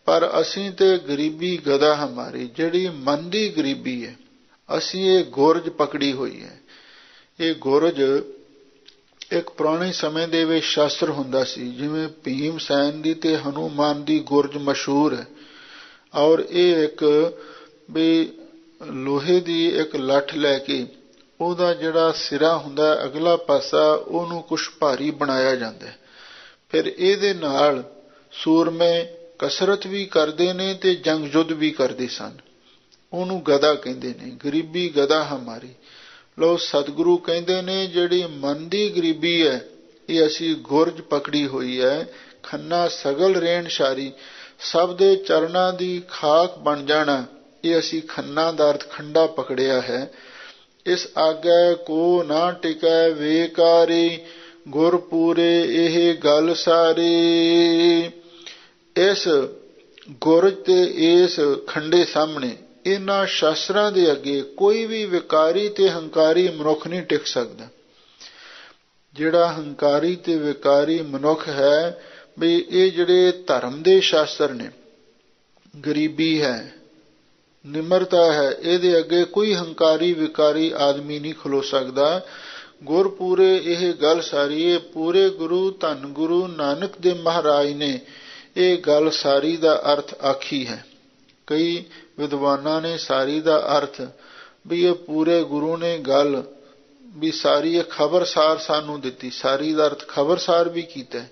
ਪਰ ਅਸੀਂ ਤੇ ਗਰੀਬੀ ਗਦਾ ਹਮਾਰੀ, ਜਿਹੜੀ ਮਨ ਦੀ ਗਰੀਬੀ ਹੈ, ਅਸੀਂ ਇਹ ਗੁਰਜ ਪਕੜੀ ਹੋਈ ਹੈ। ਇਹ ਗੁਰਜ ਇੱਕ ਪੁਰਾਣੇ ਸਮੇਂ ਦੇ ਵਿੱਚ ਸ਼ਸਤਰ ਹੁੰਦਾ ਸੀ, ਜਿਵੇਂ ਭੀਮ ਸੈਨ ਦੀ ਤੇ ਹਨੂਮਾਨ ਦੀ ਗੁਰਜ ਮਸ਼ਹੂਰ ਹੈ। ਔਰ ਇਹ ਇੱਕ ਵੀ ਲੋਹੇ ਦੀ ਇੱਕ ਲੱਠ ਲੈ ਕੇ ਉਹਦਾ ਜਿਹੜਾ ਸਿਰਾ ਹੁੰਦਾ ਅਗਲਾ ਪਾਸਾ, ਉਹਨੂੰ ਕੁਛ ਭਾਰੀ ਬਣਾਇਆ ਜਾਂਦਾ। ਫਿਰ ਇਹਦੇ ਨਾਲ ਸੂਰਮੇ ਕਸਰਤ ਵੀ ਕਰਦੇ ਨੇ ਤੇ ਜੰਗ ਯੁੱਧ ਵੀ ਕਰਦੇ ਸਨ। ਉਹਨੂੰ ਗਦਾ ਕਹਿੰਦੇ ਨੇ। ਗਰੀਬੀ ਗਦਾ ਹਮਾਰੀ। ਲੋ ਸਤਿਗੁਰੂ ਕਹਿੰਦੇ ਨੇ ਜਿਹੜੀ ਮਨ ਦੀ ਗਰੀਬੀ ਹੈ, ਇਹ ਅਸੀਂ ਗੁਰਜ ਪਕੜੀ ਹੋਈ ਹੈ। ਖੰਨਾ ਸਗਲ ਰੇਣ ਸ਼ਾਰੀ, ਸਭ ਦੇ ਚਰਨਾਂ ਦੀ ਖਾਕ ਬਣ ਜਾਣਾ, ਇਹ ਅਸੀਂ ਖੰਨਾ ਦਾ ਅਰਥ ਖੰਡਾ ਪਕੜਿਆ ਹੈ। ਇਸ ਆਗੈ ਕੋ ਨਾ ਟਿਕੈ ਵੇਕਾਰੀ, ਗੁਰ ਪੂਰੇ ਇਹ ਗੱਲ ਸਾਰੀ। ਇਸ ਗੁਰਜ ਤੇ ਇਸ ਖੰਡੇ ਸਾਹਮਣੇ, ਇਹਨਾਂ ਸ਼ਾਸਤਰਾਂ ਦੇ ਅੱਗੇ ਕੋਈ ਵੀ ਵਿਕਾਰੀ ਤੇ ਹੰਕਾਰੀ ਮਨੁੱਖ ਨਹੀਂ ਟਿਕ ਸਕਦਾ। ਜਿਹੜਾ ਹੰਕਾਰੀ ਤੇ ਵਿਕਾਰੀ ਮਨੁੱਖ ਹੈ, ਵੀ ਇਹ ਜਿਹੜੇ ਧਰਮ ਦੇ ਸ਼ਾਸਤਰ ਨੇ, ਗਰੀਬੀ ਹੈ, ਨਿਮਰਤਾ ਹੈ, ਇਹਦੇ ਅੱਗੇ ਕੋਈ ਹੰਕਾਰੀ ਵਿਕਾਰੀ ਆਦਮੀ ਨਹੀਂ ਖਲੋ ਸਕਦਾ। ਗੁਰ ਪੂਰੇ ਇਹ ਗੱਲ ਸਾਰੀ। ਇਹ ਪੂਰੇ ਗੁਰੂ ਧੰਨ ਗੁਰੂ ਨਾਨਕ ਦੇ ਮਹਾਰਾਜ ਨੇ ਇਹ ਗੱਲ ਸਾਰੀ ਦਾ ਅਰਥ ਆਖੀ ਹੈ। ਕਈ ਵਿਦਵਾਨਾਂ ਨੇ ਸਾਰੀ ਦਾ ਅਰਥ ਵੀ ਇਹ ਪੂਰੇ ਗੁਰੂ ਨੇ ਗੱਲ ਵੀ ਸਾਰੀ ਇਹ ਖਬਰਸਾਰ ਸਾਨੂੰ ਦਿੱਤੀ। ਸਾਰੀ ਦਾ ਅਰਥ ਖਬਰਸਾਰ ਵੀ ਕੀਤਾ,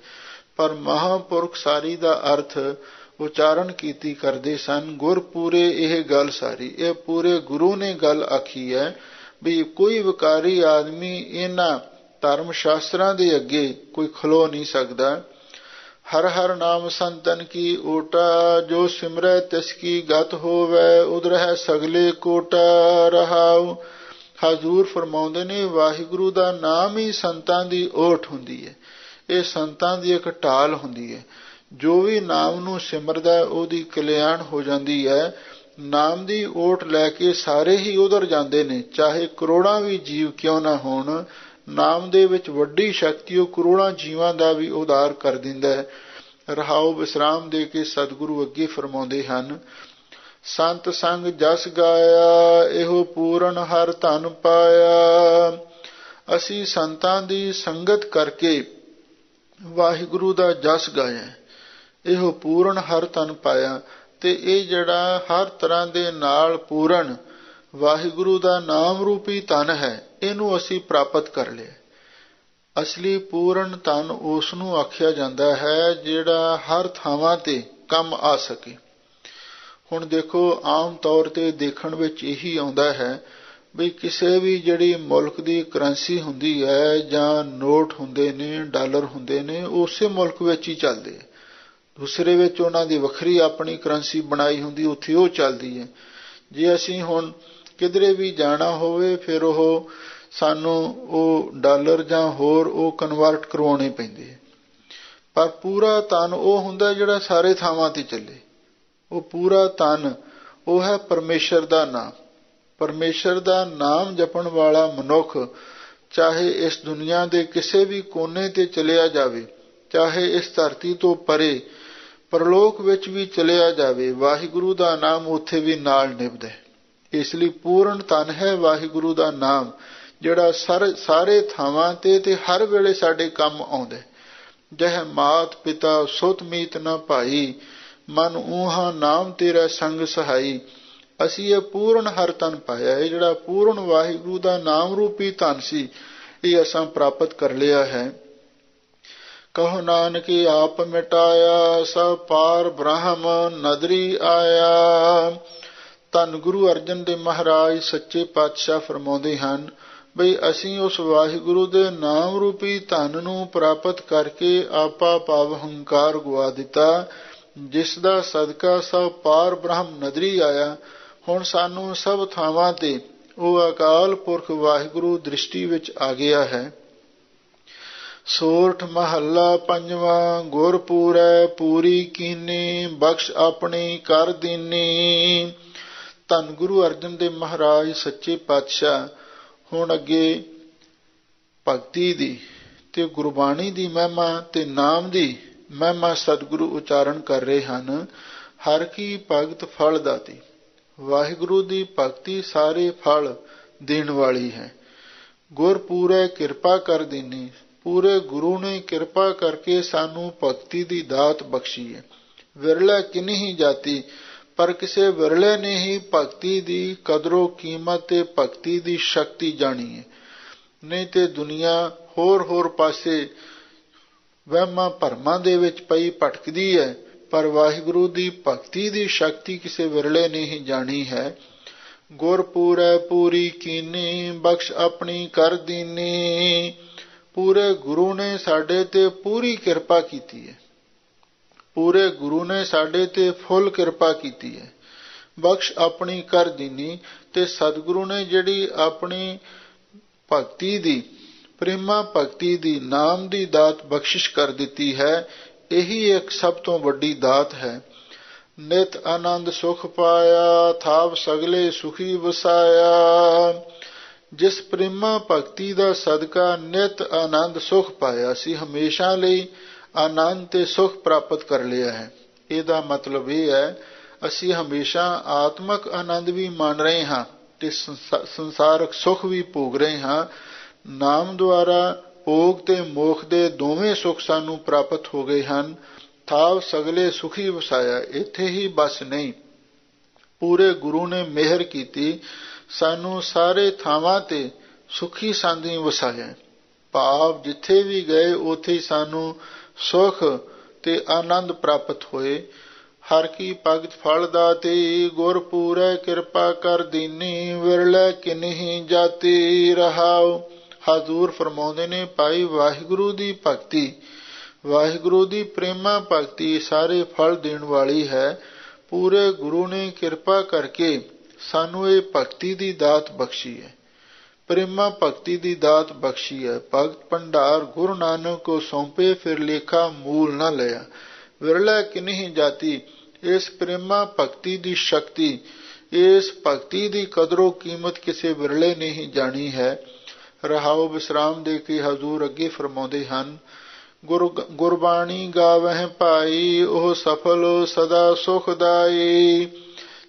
ਪਰ ਮਹਾਂਪੁਰਖ ਸਾਰੀ ਦਾ ਅਰਥ ਉਚਾਰਨ ਕੀਤੀ ਕਰਦੇ ਸਨ। ਗੁਰ ਪੂਰੇ ਇਹ ਗੱਲ ਸਾਰੀ, ਇਹ ਪੂਰੇ ਗੁਰੂ ਨੇ ਗੱਲ ਆਖੀ ਹੈ ਵੀ ਕੋਈ ਵਿਕਾਰੀ ਆਦਮੀ ਇਹਨਾਂ ਧਰਮ ਸ਼ਾਸਤਰਾਂ ਦੇ ਅੱਗੇ ਕੋਈ ਖਲੋ ਨਹੀਂ ਸਕਦਾ। ਹਰ ਹਰ ਨਾਮ ਸੰਤਨ ਕੀ ਓਟਾ, ਜੋ ਸਿਮਰੈ ਤਿਸ ਕੀ ਗਤ ਹੋਵੈ, ਉਧਰਹਿ ਸਗਲੇ ਕੋਟਾ ਰਹਾਉ। ਹਜ਼ੂਰ ਫਰਮਾਉਂਦੇ ਨੇ, ਵਾਹਿਗੁਰੂ ਦਾ ਨਾਮ ਹੀ ਸੰਤਾਂ ਦੀ ਓਟ ਹੁੰਦੀ ਹੈ। ਇਹ ਸੰਤਾਂ ਦੀ ਇੱਕ ਢਾਲ ਹੁੰਦੀ ਹੈ। ਜੋ ਵੀ ਨਾਮ ਨੂੰ ਸਿਮਰਦਾ ਉਹਦੀ ਕਲਿਆਣ ਹੋ ਜਾਂਦੀ ਹੈ। ਨਾਮ ਦੀ ਓਟ ਲੈ ਕੇ ਸਾਰੇ ਹੀ ਉਧਰ ਜਾਂਦੇ ਨੇ, ਚਾਹੇ ਕਰੋੜਾਂ ਵੀ ਜੀਵ ਕਿਉਂ ਨਾ ਹੋਣ। ਨਾਮ ਦੇ ਵਿੱਚ ਵੱਡੀ ਸ਼ਕਤੀ, ਉਹ ਕਰੋੜਾਂ ਜੀਵਾਂ ਦਾ ਵੀ ਉਧਾਰ ਕਰ ਦਿੰਦਾ ਹੈ। ਰਹਾਉ ਵਿਸਰਾਮ ਦੇ ਕੇ ਸਤਿਗੁਰੂ ਅੱਗੇ ਫਰਮਾਉਂਦੇ ਹਨ, ਸੰਤ ਸੰਗ ਜਸ ਗਾਇਆ, ਇਹੋ ਪੂਰਨ ਹਰ ਧਨ ਪਾਇਆ। ਅਸੀਂ ਸੰਤਾਂ ਦੀ ਸੰਗਤ ਕਰਕੇ ਵਾਹਿਗੁਰੂ ਦਾ ਜਸ ਗਾਇਆ, ਇਹੋ ਪੂਰਨ ਹਰ ਧਨ ਪਾਇਆ। ਤੇ ਇਹ ਜਿਹੜਾ ਹਰ ਤਰ੍ਹਾਂ ਦੇ ਨਾਲ ਪੂਰਨ ਵਾਹਿਗੁਰੂ ਦਾ ਨਾਮ ਰੂਪੀ ਧਨ ਹੈ, ਇਹਨੂੰ ਅਸੀਂ ਪ੍ਰਾਪਤ ਕਰ ਲਿਆ। ਅਸਲੀ ਪੂਰਨ ਧਨ ਉਸ ਨੂੰ ਆਖਿਆ ਜਾਂਦਾ ਹੈ ਜਿਹੜਾ ਹਰ ਥਾਵਾਂ ਤੇ ਕੰਮ ਆ ਸਕੇ। ਹੁਣ ਦੇਖੋ, ਆਮ ਤੌਰ ਤੇ ਦੇਖਣ ਵਿੱਚ ਇਹੀ ਆਉਂਦਾ ਹੈ ਵੀ ਕਿਸੇ ਵੀ ਜਿਹੜੀ ਮੁਲਕ ਦੀ ਕਰੰਸੀ ਹੁੰਦੀ ਹੈ ਜਾਂ ਨੋਟ ਹੁੰਦੇ ਨੇ, ਡਾਲਰ ਹੁੰਦੇ ਨੇ, ਉਸੇ ਮੁਲਕ ਵਿੱਚ ਹੀ ਚੱਲਦੇ। ਦੂਸਰੇ ਵਿੱਚ ਉਹਨਾਂ ਦੀ ਵੱਖਰੀ ਆਪਣੀ ਕਰੰਸੀ ਬਣਾਈ ਹੁੰਦੀ, ਉੱਥੇ ਉਹ ਚੱਲਦੀ ਹੈ। ਜੇ ਅਸੀਂ ਹੁਣ ਕਿਧਰੇ ਵੀ ਜਾਣਾ ਹੋਵੇ, ਫਿਰ ਉਹ ਸਾਨੂੰ ਉਹ ਡਾਲਰ ਜਾਂ ਹੋਰ ਉਹ ਕਨਵਰਟ ਕਰਵਾਉਣੇ ਪੈਂਦੇ। ਪਰ ਪੂਰਾ ਧਨ ਉਹ ਹੁੰਦਾ ਜਿਹੜਾ ਸਾਰੇ ਥਾਵਾਂ ਤੇ ਚੱਲੇ। ਉਹ ਪੂਰਾ ਧਨ ਉਹ ਹੈ ਪਰਮੇਸ਼ਰ ਦਾ ਨਾਮ। ਪਰਮੇਸ਼ਰ ਦਾ ਨਾਮ ਜਪਣ ਵਾਲਾ ਮਨੁੱਖ ਚਾਹੇ ਇਸ ਦੁਨੀਆ ਦੇ ਕਿਸੇ ਵੀ ਕੋਨੇ ਤੇ ਚਲਿਆ ਜਾਵੇ, ਚਾਹੇ ਇਸ ਧਰਤੀ ਤੋਂ ਪਰੇ ਪਰਲੋਕ ਵਿੱਚ ਵੀ ਚਲਿਆ ਜਾਵੇ, ਵਾਹਿਗੁਰੂ ਦਾ ਨਾਮ ਉੱਥੇ ਵੀ ਨਾਲ ਨਿਭਦਾ ਹੈ। ਇਸ ਲਈ ਪੂਰਨ ਧਨ ਹੈ ਵਾਹਿਗੁਰੂ ਦਾ ਨਾਮ, ਜਿਹੜਾ ਸਾਰੇ ਥਾਵਾਂ ਤੇ ਹਰ ਵੇਲੇ ਸਾਡੇ ਕੰਮ ਆਉਂਦਾ। ਜਹ ਮਾਤ ਪਿਤਾ ਸੁਤ ਮੀਤ ਨਾ ਭਾਈ, ਮਨ ਊਹਾ ਨਾਮ ਤੇਰਾ ਸੰਗ ਸਹਾਈ। ਅਸੀਂ ਇਹ ਪੂਰਨ ਹਰ ਧਨ ਪਾਇਆ। ਇਹ ਜਿਹੜਾ ਪੂਰਨ ਵਾਹਿਗੁਰੂ ਦਾ ਨਾਮ ਰੂਪੀ ਧਨ ਸੀ, ਇਹ ਅਸਾਂ ਪ੍ਰਾਪਤ ਕਰ ਲਿਆ ਹੈ। ਕਹੋ ਨਾਨਕੇ ਆਪ ਮਿਟਾਇਆ, ਸਭ ਪਾਰ ਬ੍ਰਹਮ ਨਦਰੀ ਆਇਆ। ਧੰਨ ਗੁਰੂ ਅਰਜਨ ਦੇਵ ਮਹਾਰਾਜ ਸੱਚੇ ਪਾਤਸ਼ਾਹ ਫਰਮਾਉਂਦੇ ਹਨ ਬਈ ਅਸੀਂ ਉਸ ਵਾਹਿਗੁਰੂ ਦੇ ਨਾਮ ਰੂਪੀ ਧਨ ਨੂੰ ਪ੍ਰਾਪਤ ਕਰਕੇ ਆਪਾ ਭਾਵ ਹੰਕਾਰ ਗਵਾ ਦਿੱਤਾ, ਜਿਸ ਦਾ ਸਦਕਾ ਸਭ ਪਾਰ ਬ੍ਰਹਮ ਨਦਰੀ ਆਇਆ। ਹੁਣ ਸਾਨੂੰ ਸਭ ਥਾਵਾਂ ਤੇ ਉਹ ਅਕਾਲ ਪੁਰਖ ਵਾਹਿਗੁਰੂ ਦ੍ਰਿਸ਼ਟੀ ਵਿੱਚ ਆ ਗਿਆ ਹੈ। ਸੋਰਠ ਮਹੱਲਾ ਪੰਜਵਾਂ। ਗੁਰ ਪੂਰੈ ਪੂਰੀ ਕੀਨੀ, ਬਖਸ਼ ਆਪਣੀ ਕਰ ਦੀਨੀ। ਧੰਨ ਗੁਰੂ ਅਰਜਨ ਦੇਵ ਮਹਾਰਾਜ ਸੱਚੇ ਪਾਤਸ਼ਾਹ ਹੁਣ ਅੱਗੇ ਭਗਤੀ ਦੀ ਤੇ ਗੁਰਬਾਣੀ ਦੀ ਮਹਿਮਾ ਤੇ ਨਾਮ ਦੀ ਮਹਿਮਾ ਸਤਿਗੁਰੂ ਉਚਾਰਨ ਕਰ ਰਹੇ ਹਨ। ਹਰ ਕੀ ਭਗਤ ਫਲ ਦਾਤੀ। ਵਾਹਿਗੁਰੂ ਦੀ ਭਗਤੀ ਸਾਰੇ ਫਲ ਦੇਣ ਵਾਲੀ ਹੈ। ਗੁਰ ਪੂਰੇ ਕਿਰਪਾ ਕਰ ਦੀਨੀ। ਪੂਰੇ ਗੁਰੂ ਨੇ ਕਿਰਪਾ ਕਰਕੇ ਸਾਨੂੰ ਭਗਤੀ ਦੀ ਦਾਤ ਬਖਸ਼ੀ ਹੈ। ਵਿਰਲਾ ਕਿੰਨੀ ਹੀ ਜਾਤੀ, ਪਰ ਕਿਸੇ ਵਿਰਲੇ ਨੇ ਹੀ ਭਗਤੀ ਦੀ ਕਦਰੋ ਕੀਮਤ ਤੇ ਭਗਤੀ ਦੀ ਸ਼ਕਤੀ ਜਾਣੀ ਹੈ। ਨਹੀਂ ਤੇ ਦੁਨੀਆ ਹੋਰ ਪਾਸੇ ਵਹਿਮਾਂ ਭਰਮਾਂ ਦੇ ਵਿੱਚ ਪਈ ਭਟਕਦੀ ਹੈ, ਪਰ ਵਾਹਿਗੁਰੂ ਦੀ ਭਗਤੀ ਦੀ ਸ਼ਕਤੀ ਕਿਸੇ ਵਿਰਲੇ ਨੇ ਹੀ ਜਾਣੀ ਹੈ। ਗੁਰ ਪੂਰੈ ਪੂਰੀ ਕੀਨੀ, ਬਖਸ਼ ਆਪਣੀ ਕਰ ਦੀਨੀ। ਪੂਰੇ ਗੁਰੂ ਨੇ ਸਾਡੇ ਤੇ ਪੂਰੀ ਕਿਰਪਾ ਕੀਤੀ ਹੈ। ਪੂਰੇ ਗੁਰੂ ਨੇ ਸਾਡੇ ਤੇ ਫੁੱਲ ਕਿਰਪਾ ਕੀਤੀ ਹੈ। ਬਖਸ਼ ਆਪਣੀ ਕਰ ਦੀਨੀ। ਤੇ ਸਤਿਗੁਰੂ ਨੇ ਜਿਹੜੀ ਆਪਣੀ ਭਗਤੀ ਦੀ, ਪ੍ਰੇਮਾ ਭਗਤੀ ਦੀ, ਨਾਮ ਦੀ ਦਾਤ ਬਖਸ਼ਿਸ਼ ਕਰ ਦਿੱਤੀ ਹੈ। ਇਹੀ ਇੱਕ ਸਭ ਤੋਂ ਵੱਡੀ ਦਾਤ ਹੈ। ਨਿਤ ਆਨੰਦ ਸੁਖ ਪਾਇਆ, ਥਾਵ ਸਗਲੇ ਸੁਖੀ ਵਸਾਇਆ। ਜਿਸ ਪ੍ਰੇਮਾ ਭਗਤੀ ਦਾ ਸਦਕਾ ਨਿਤ ਆਨੰਦ ਸੁਖ ਪਾਇਆ, ਅਸੀਂ ਹਮੇਸ਼ਾ ਲਈ ਆਨੰਦ ਤੇ ਸੁਖ ਪ੍ਰਾਪਤ ਕਰ ਲਿਆ ਹੈ। ਇਹਦਾ ਮਤਲਬ ਇਹ ਹੈ ਅਸੀਂ ਹਮੇਸ਼ਾ ਆਤਮਕ ਆਨੰਦ ਵੀ ਮਾਣ ਰਹੇ ਹਾਂ ਤੇ ਸੰਸਾਰਕ ਸੁਖ ਵੀ ਭੋਗ ਰਹੇ ਹਾਂ। ਨਾਮ ਦੁਆਰਾ ਭੋਗ ਤੇ ਮੋਖ ਦੇ ਦੋਵੇਂ ਸੁਖ ਸਾਨੂੰ ਪ੍ਰਾਪਤ ਹੋ ਗਏ ਹਨ। ਥਾਵ ਸਗਲੇ ਸੁਖੀ ਵਸਾਇਆ, ਇੱਥੇ ਹੀ ਬਸ ਨਹੀਂ, ਪੂਰੇ ਗੁਰੂ ਨੇ ਮਿਹਰ ਕੀਤੀ, ਸਾਨੂੰ ਸਾਰੇ ਥਾਵਾਂ ਤੇ ਸੁਖੀ ਸਾਂਝੀ ਵਸਾਇਆ। ਭਾਵ ਜਿੱਥੇ ਵੀ ਗਏ ਉੱਥੇ ਹੀ ਸਾਨੂੰ ਸੁਖ ਤੇ ਆਨੰਦ ਪ੍ਰਾਪਤ ਹੋਏ। ਹਰ ਕੀ ਭਗਤ ਫਲ ਦਾਤੀ, ਗੁਰ ਪੂਰੈ ਕਿਰਪਾ ਕਰ ਦੀਨੀ। ਵਿਰਲੇ ਕਿਨਹੀ ਜਾਤੀ ਰਹਾਉ। ਹਜ਼ੂਰ ਫਰਮਾਉਂਦੇ ਨੇ, ਭਾਈ ਵਾਹਿਗੁਰੂ ਦੀ ਭਗਤੀ, ਵਾਹਿਗੁਰੂ ਦੀ ਪ੍ਰੇਮਾ ਭਗਤੀ ਸਾਰੇ ਫਲ ਦੇਣ ਵਾਲੀ ਹੈ। ਪੂਰੇ ਗੁਰੂ ਨੇ ਕਿਰਪਾ ਕਰਕੇ ਸਾਨੂੰ ਇਹ ਭਗਤੀ ਦੀ ਦਾਤ ਬਖਸ਼ੀ ਹੈ, ਪ੍ਰੇਮਾ ਭਗਤੀ ਦੀ ਦਾਤ ਬਖਸ਼ੀ ਹੈ। ਭਗਤ ਭੰਡਾਰ ਗੁਰੂ ਨਾਨਕ ਕੋ ਸੌਂਪੇ, ਫਿਰ ਲੇਖਾ ਮੂਲ ਨਾ ਲਿਆ। ਵਿਰਲਾ ਕਿਨਹੀ ਜਾਤੀ। ਇਸ ਪ੍ਰੇਮਾ ਭਗਤੀ ਦੀ ਸ਼ਕਤੀ, ਇਸ ਭਗਤੀ ਦੀ ਕਦਰੋ ਕੀਮਤ ਕਿਸੇ ਵਿਰਲੇ ਨੇ ਹੀ ਜਾਣੀ ਹੈ। ਰਹਾਉ ਵਿਸਰਾਮ ਦੇ ਕੇ ਹਜ਼ੂਰ ਅੱਗੇ ਫਰਮਾਉਂਦੇ ਹਨ, ਗੁਰਬਾਣੀ ਗਾਵਹਿ ਭਾਈ, ਉਹ ਸਫਲ ਸਦਾ ਸੁਖਦਾਈ।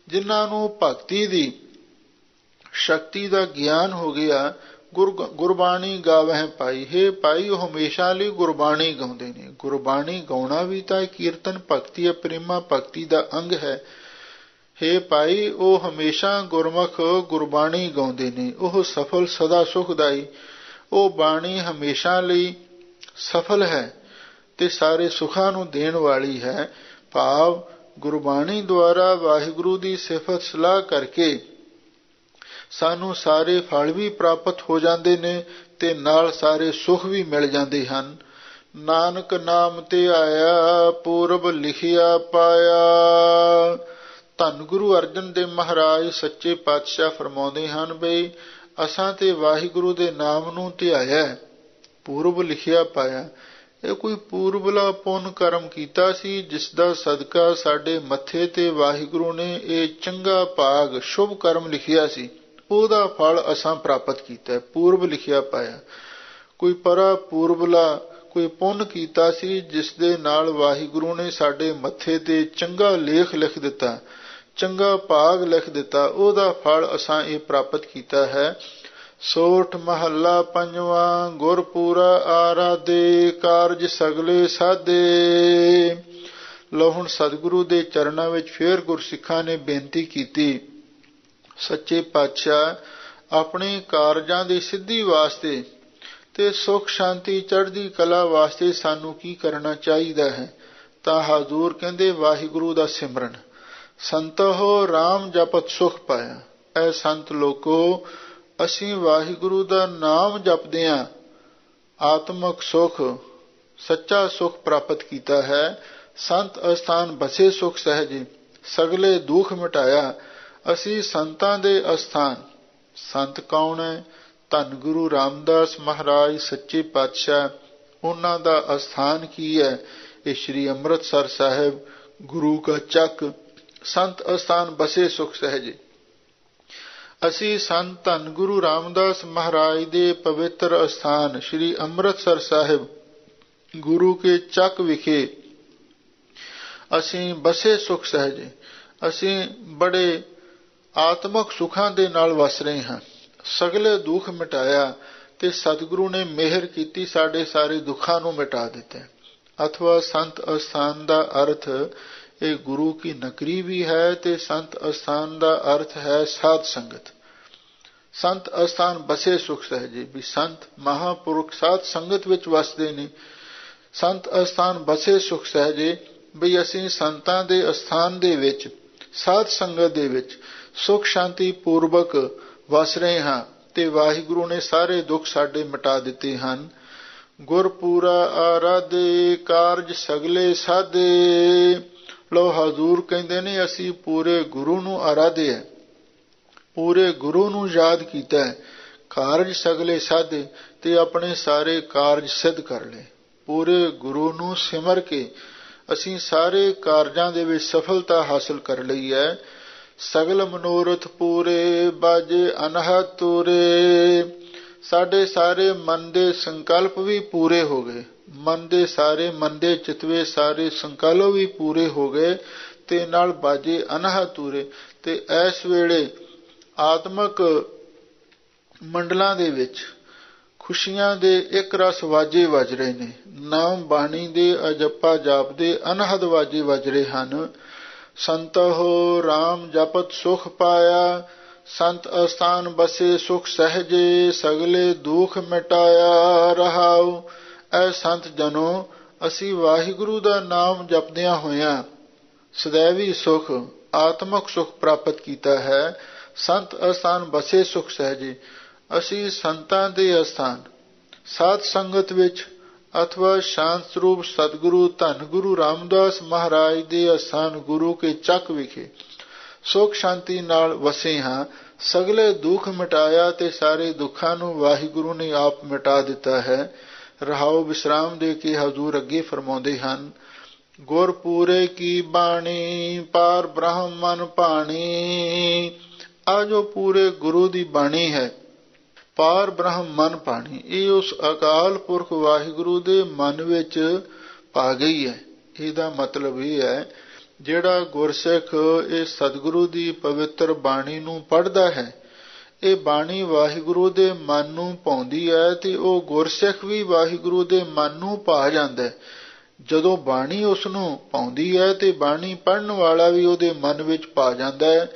ਜਿਨ੍ਹਾਂ ਨੂੰ ਭਗਤੀ ਦੀ ਸ਼ਕਤੀ ਦਾ ਗਿਆਨ ਹੋ ਗਿਆ, ਗੁਰਬਾਣੀ ਗਾਵਹਿ ਭਾਈ, ਹੇ ਭਾਈ ਉਹ ਹਮੇਸ਼ਾ ਲਈ ਗੁਰਬਾਣੀ ਗਾਉਂਦੇ ਨੇ। ਗੁਰਬਾਣੀ ਗਾਉਣਾ ਵੀ ਤਾਂ ਕੀਰਤਨ ਭਗਤੀ ਹੈ, ਪ੍ਰੇਮਾ ਭਗਤੀ ਦਾ ਅੰਗ ਹੈ। ਹੇ ਭਾਈ ਉਹ ਹਮੇਸ਼ਾ ਗੁਰਮੁਖ ਗੁਰਬਾਣੀ ਗਾਉਂਦੇ ਨੇ, ਉਹ ਸਫਲ ਸਦਾ ਸੁਖਦਾਈ। ਉਹ ਬਾਣੀ ਹਮੇਸ਼ਾ ਲਈ ਸਫਲ ਹੈ ਤੇ ਸਾਰੇ ਸੁੱਖਾਂ ਨੂੰ ਦੇਣ ਵਾਲੀ ਹੈ। ਭਾਵ ਗੁਰਬਾਣੀ ਦੁਆਰਾ ਵਾਹਿਗੁਰੂ ਦੀ ਸਿਫਤ ਸਲਾਹ ਕਰਕੇ ਸਾਨੂੰ ਸਾਰੇ ਫਲ ਵੀ ਪ੍ਰਾਪਤ ਹੋ ਜਾਂਦੇ ਨੇ ਤੇ ਨਾਲ ਸਾਰੇ ਸੁੱਖ ਵੀ ਮਿਲ ਜਾਂਦੇ ਹਨ। ਨਾਨਕ ਨਾਮ ਤੇ ਆਇਆ, ਪੂਰਬ ਲਿਖਿਆ ਪਾਇਆ। ਧੰਨ ਗੁਰੂ ਅਰਜਨ ਦੇਵ ਮਹਾਰਾਜ ਸੱਚੇ ਪਾਤਸ਼ਾਹ ਫਰਮਾਉਂਦੇ ਹਨ ਬਈ ਅਸਾਂ ਤੇ ਵਾਹਿਗੁਰੂ ਦੇ ਨਾਮ ਨੂੰ ਧਿਆਇਆ, ਪੂਰਬ ਲਿਖਿਆ ਪਾਇਆ। ਇਹ ਕੋਈ ਪੂਰਬਲਾ ਪੁੰਨ ਕਰਮ ਕੀਤਾ ਸੀ, ਜਿਸ ਦਾ ਸਦਕਾ ਸਾਡੇ ਮੱਥੇ ਤੇ ਵਾਹਿਗੁਰੂ ਨੇ ਇਹ ਚੰਗਾ ਭਾਗ ਸ਼ੁਭ ਕਰਮ ਲਿਖਿਆ ਸੀ, ਉਹਦਾ ਫਲ ਅਸਾਂ ਪ੍ਰਾਪਤ ਕੀਤਾ। ਪੂਰਬ ਲਿਖਿਆ ਪਾਇਆ, ਕੋਈ ਪਰਾ ਪੂਰਬਲਾ ਕੋਈ ਪੁੰਨ ਕੀਤਾ ਸੀ, ਜਿਸ ਦੇ ਨਾਲ ਵਾਹਿਗੁਰੂ ਨੇ ਸਾਡੇ ਮੱਥੇ ਤੇ ਚੰਗਾ ਲੇਖ ਲਿਖ ਦਿੱਤਾ, ਚੰਗਾ ਭਾਗ ਲਿਖ ਦਿੱਤਾ, ਉਹਦਾ ਫਲ ਅਸਾਂ ਇਹ ਪ੍ਰਾਪਤ ਕੀਤਾ ਹੈ। ਸੋਠ ਮਹੱਲਾ ਪੰਜਵਾਂ। ਗੁਰਪੂਰਾ ਆਰਾਧੇ, ਕਾਰਜ ਸਗਲੇ ਸਾਧੇ। ਲਓ ਹੁਣ ਸਤਿਗੁਰੂ ਦੇ ਚਰਨਾਂ ਵਿੱਚ ਫੇਰ ਗੁਰਸਿੱਖਾਂ ਨੇ ਬੇਨਤੀ ਕੀਤੀ, ਸੱਚੇ ਪਾਤਸ਼ਾਹ ਆਪਣੇ ਕਾਰਜਾਂ ਦੀ ਸਿੱਧੀ ਵਾਸਤੇ ਤੇ ਸੁਖ ਸ਼ਾਂਤੀ ਚੜ੍ਹਦੀ ਕਲਾ ਵਾਸਤੇ ਸਾਨੂੰ ਕੀ ਕਰਨਾ ਚਾਹੀਦਾ ਹੈ? ਤਾਂ ਹਜ਼ੂਰ ਕਹਿੰਦੇ ਵਾਹਿਗੁਰੂ ਦਾ ਸਿਮਰਨ। ਸੰਤੋ ਰਾਮ ਜਪਤ ਸੁਖ ਪਾਇਆ। ਐ ਸੰਤ ਲੋਕੋ, ਅਸੀਂ ਵਾਹਿਗੁਰੂ ਦਾ ਨਾਮ ਜਪਦੇ ਹਾਂ, ਆਤਮਕ ਸੁਖ ਸੱਚਾ ਸੁਖ ਪ੍ਰਾਪਤ ਕੀਤਾ ਹੈ। ਸੰਤ ਅਸਥਾਨ ਬਸੇ ਸੁਖ ਸਹਿਜੇ, ਸਗਲੇ ਦੁੱਖ ਮਿਟਾਇਆ। ਅਸੀਂ ਸੰਤਾਂ ਦੇ ਅਸਥਾਨ, ਸੰਤ ਕੌਣ ਹੈ? ਧੰਨ ਗੁਰੂ ਰਾਮਦਾਸ ਮਹਾਰਾਜ ਸੱਚੇ ਪਾਤਸ਼ਾਹ, ਉਹਨਾਂ ਦਾ ਅਸਥਾਨ ਕੀ ਹੈ? ਇਹ ਸ਼੍ਰੀ ਅੰਮ੍ਰਿਤਸਰ ਸਾਹਿਬ ਗੁਰੂ ਕਾ ਚੱਕ, ਸੰਤ ਅਸਥਾਨ ਬਸੇ ਸੁਖ ਸਹਿਜੇ। ਅਸੀਂ ਸੰਤ ਧੰਨ ਗੁਰੂ ਰਾਮਦਾਸ ਮਹਾਰਾਜ ਦੇ ਪਵਿੱਤਰ ਅਸਥਾਨ ਸ਼੍ਰੀ ਅੰਮ੍ਰਿਤਸਰ ਸਾਹਿਬ ਗੁਰੂ ਕੇ ਚੱਕ ਵਿਖੇ ਅਸੀਂ ਬਸੇ ਸੁਖ ਸਹਿਜੇ, ਅਸੀਂ ਬੜੇ ਆਤਮਕ ਸੁੱਖਾਂ ਦੇ ਨਾਲ ਵਸ ਰਹੇ ਹਾਂ। ਸਗਲੇ ਦੁੱਖ ਮਿਟਾਇਆ, ਤੇ ਸਤਿਗੁਰੂ ਨੇ ਮਿਹਰ ਕੀਤੀ, ਸਾਡੇ ਸਾਰੇ ਦੁੱਖਾਂ ਨੂੰ ਮਿਟਾ ਦਿੱਤਾ। ਅਥਵਾ ਸੰਤ ਅਸਥਾਨ ਦਾ ਅਰਥ ਇਹ ਗੁਰੂ ਕੀ ਨਗਰੀ ਵੀ ਹੈ, ਤੇ ਸੰਤ ਅਸਥਾਨ ਦਾ ਅਰਥ ਹੈ ਸਾਧ ਸੰਗਤ। ਸੰਤ ਅਸਥਾਨ ਬਸੇ ਸੁਖ ਸਹਿਜੇ, ਵੀ ਸੰਤ ਮਹਾਂਪੁਰਖ ਸਾਧ ਸੰਗਤ ਵਿੱਚ ਵਸਦੇ ਨੇ। ਸੰਤ ਅਸਥਾਨ ਬਸੇ ਸੁਖ ਸਹਿਜੇ, ਵੀ ਅਸੀਂ ਸੰਤਾਂ ਦੇ ਅਸਥਾਨ ਦੇ ਵਿੱਚ, ਸਾਧ ਸੰਗਤ ਦੇ ਵਿੱਚ ਸੁਖ ਸ਼ਾਂਤੀ ਪੂਰਵਕ ਵਸ ਰਹੇ ਹਾਂ, ਤੇ ਵਾਹਿਗੁਰੂ ਨੇ ਸਾਰੇ ਦੁੱਖ ਸਾਡੇ ਮਿਟਾ ਦਿੱਤੇ ਹਨ। ਗੁਰਪੂਰਾ ਆਰਾਧੇ, ਕਾਰਜ ਸਗਲੇ ਸਾਧੇ। ਲਓ ਹਜ਼ੂਰ ਕਹਿੰਦੇ ਨੇ ਅਸੀਂ ਪੂਰੇ ਗੁਰੂ ਨੂੰ ਆਰਾਧਿਆ, ਪੂਰੇ ਗੁਰੂ ਨੂੰ ਯਾਦ ਕੀਤਾ, ਕਾਰਜ ਸਗਲੇ ਸਾਧੇ, ਤੇ ਆਪਣੇ ਸਾਰੇ ਕਾਰਜ ਸਿੱਧ ਕਰ ਲਏ। ਪੂਰੇ ਗੁਰੂ ਨੂੰ ਸਿਮਰ ਕੇ ਅਸੀਂ ਸਾਰੇ ਕਾਰਜਾਂ ਦੇ ਵਿੱਚ ਸਫਲਤਾ ਹਾਸਲ ਕਰ ਲਈ ਹੈ। ਸਗਲ ਮਨੋਰਥ ਪੂਰੇ, ਬਾਜੇ ਅਨਹਦ ਤੂਰੇ। ਸਾਡੇ ਸਾਰੇ ਮਨ ਦੇ ਸੰਕਲਪ ਵੀ ਪੂਰੇ ਹੋ ਗਏ, ਮਨ ਦੇ ਚਿਤਵੇ ਸਾਰੇ ਸੰਕਲਪ ਵੀ ਪੂਰੇ ਹੋ ਗਏ, ਤੇ ਨਾਲ ਬਾਜੇ ਅਨਹਦ ਤੂਰੇ। ਤੇ ਇਸ ਵੇਲੇ ਆਤਮਕ ਮੰਡਲਾਂ ਦੇ ਵਿੱਚ ਖੁਸ਼ੀਆਂ ਦੇ ਇੱਕ ਰਸ ਵਾਜੇ ਵੱਜ ਰਹੇ ਨੇ। ਨਾਮ ਬਾਣੀ ਦੇ ਅਜੱਪਾ ਜਾਪਦੇ ਅਨਹਦ ਵਾਜੇ ਵੱਜ ਰਹੇ ਹਨ। ਸੰਤੋ ਰਾਮ ਜਪਤ ਸੁਖ ਪਾਇਆ, ਸੰਤ ਅਸਥਾਨ ਬਸੇ ਸੁਖ ਸਹਿਜੇ, ਸਗਲੇ ਦੁੱਖ ਮਿਟਾਇਆ। ਰਹਾਉ। ਐ ਸੰਤ ਜਨੋ, ਅਸੀਂ ਵਾਹਿਗੁਰੂ ਦਾ ਨਾਮ ਜਪਦਿਆਂ ਹੋਇਆਂ ਸदैवी ਸੁਖ, ਆਤਮਕ ਸੁਖ ਪ੍ਰਾਪਤ ਕੀਤਾ ਹੈ। ਸੰਤ ਅਸਥਾਨ ਬਸੇ ਸੁਖ ਸਹਿਜੇ, ਅਸੀਂ ਸੰਤਾਂ ਦੇ ਅਸਥਾਨ ਸਾਧ ਸੰਗਤ ਵਿੱਚ ਅਥਵਾ ਸ਼ਾਂਤ ਸਰੂਪ ਸਤਿਗੁਰੂ ਧੰਨ ਗੁਰੂ ਰਾਮਦਾਸ ਮਹਾਰਾਜ ਦੇ ਅਸਥਾਨ ਗੁਰੂ ਕੇ ਚੱਕ ਵਿਖੇ ਸੁਖ ਸ਼ਾਂਤੀ ਨਾਲ ਵਸੇ ਹਾਂ। ਸਗਲੇ ਦੁੱਖ ਮਿਟਾਇਆ, ਤੇ ਸਾਰੇ ਦੁੱਖਾਂ ਨੂੰ ਵਾਹਿਗੁਰੂ ਨੇ ਆਪ ਮਿਟਾ ਦਿੱਤਾ ਹੈ। ਰਹਾਉ। ਵਿਸਰਾਮ ਦੇ ਕੇ ਹਜ਼ੂਰ ਅੱਗੇ ਫਰਮਾਉਂਦੇ ਹਨ, ਗੁਰਪੂਰੇ ਕੀ ਬਾਣੀ, ਪਾਰ ਬ੍ਰਹਮ ਮਨ ਭਾਣੀ। ਆ ਜੋ ਪੂਰੇ ਗੁਰੂ ਦੀ ਬਾਣੀ ਹੈ, ਪਾਰ ਬ੍ਰਹਮ ਮਨ ਪਾਣੀ। ਇਹ ਉਸ ਅਕਾਲ ਪੁਰਖ ਵਾਹਿਗੁਰੂ ਦੇ ਮਨ ਵਿੱਚ ਪਾ ਗਈ ਹੈ। ਇਹਦਾ ਮਤਲਬ ਇਹ ਹੈ, ਜਿਹੜਾ ਗੁਰਸਿੱਖ ਇਹ ਸਤਿਗੁਰੂ ਦੀ ਪਵਿੱਤਰ ਬਾਣੀ ਨੂੰ ਪੜ੍ਹਦਾ ਹੈ, ਇਹ ਬਾਣੀ ਵਾਹਿਗੁਰੂ ਦੇ ਮਨ ਨੂੰ ਪਾਉਂਦੀ ਹੈ ਤੇ ਉਹ ਗੁਰਸਿੱਖ ਵੀ ਵਾਹਿਗੁਰੂ ਦੇ ਮਨ ਨੂੰ ਪਾ ਜਾਂਦਾ ਹੈ। ਜਦੋਂ ਬਾਣੀ ਉਸ ਨੂੰ ਪਾਉਂਦੀ ਹੈ ਤੇ ਬਾਣੀ ਪੜ੍ਹਨ ਵਾਲਾ ਵੀ ਉਹਦੇ ਮਨ ਵਿੱਚ ਪਾ ਜਾਂਦਾ ਹੈ।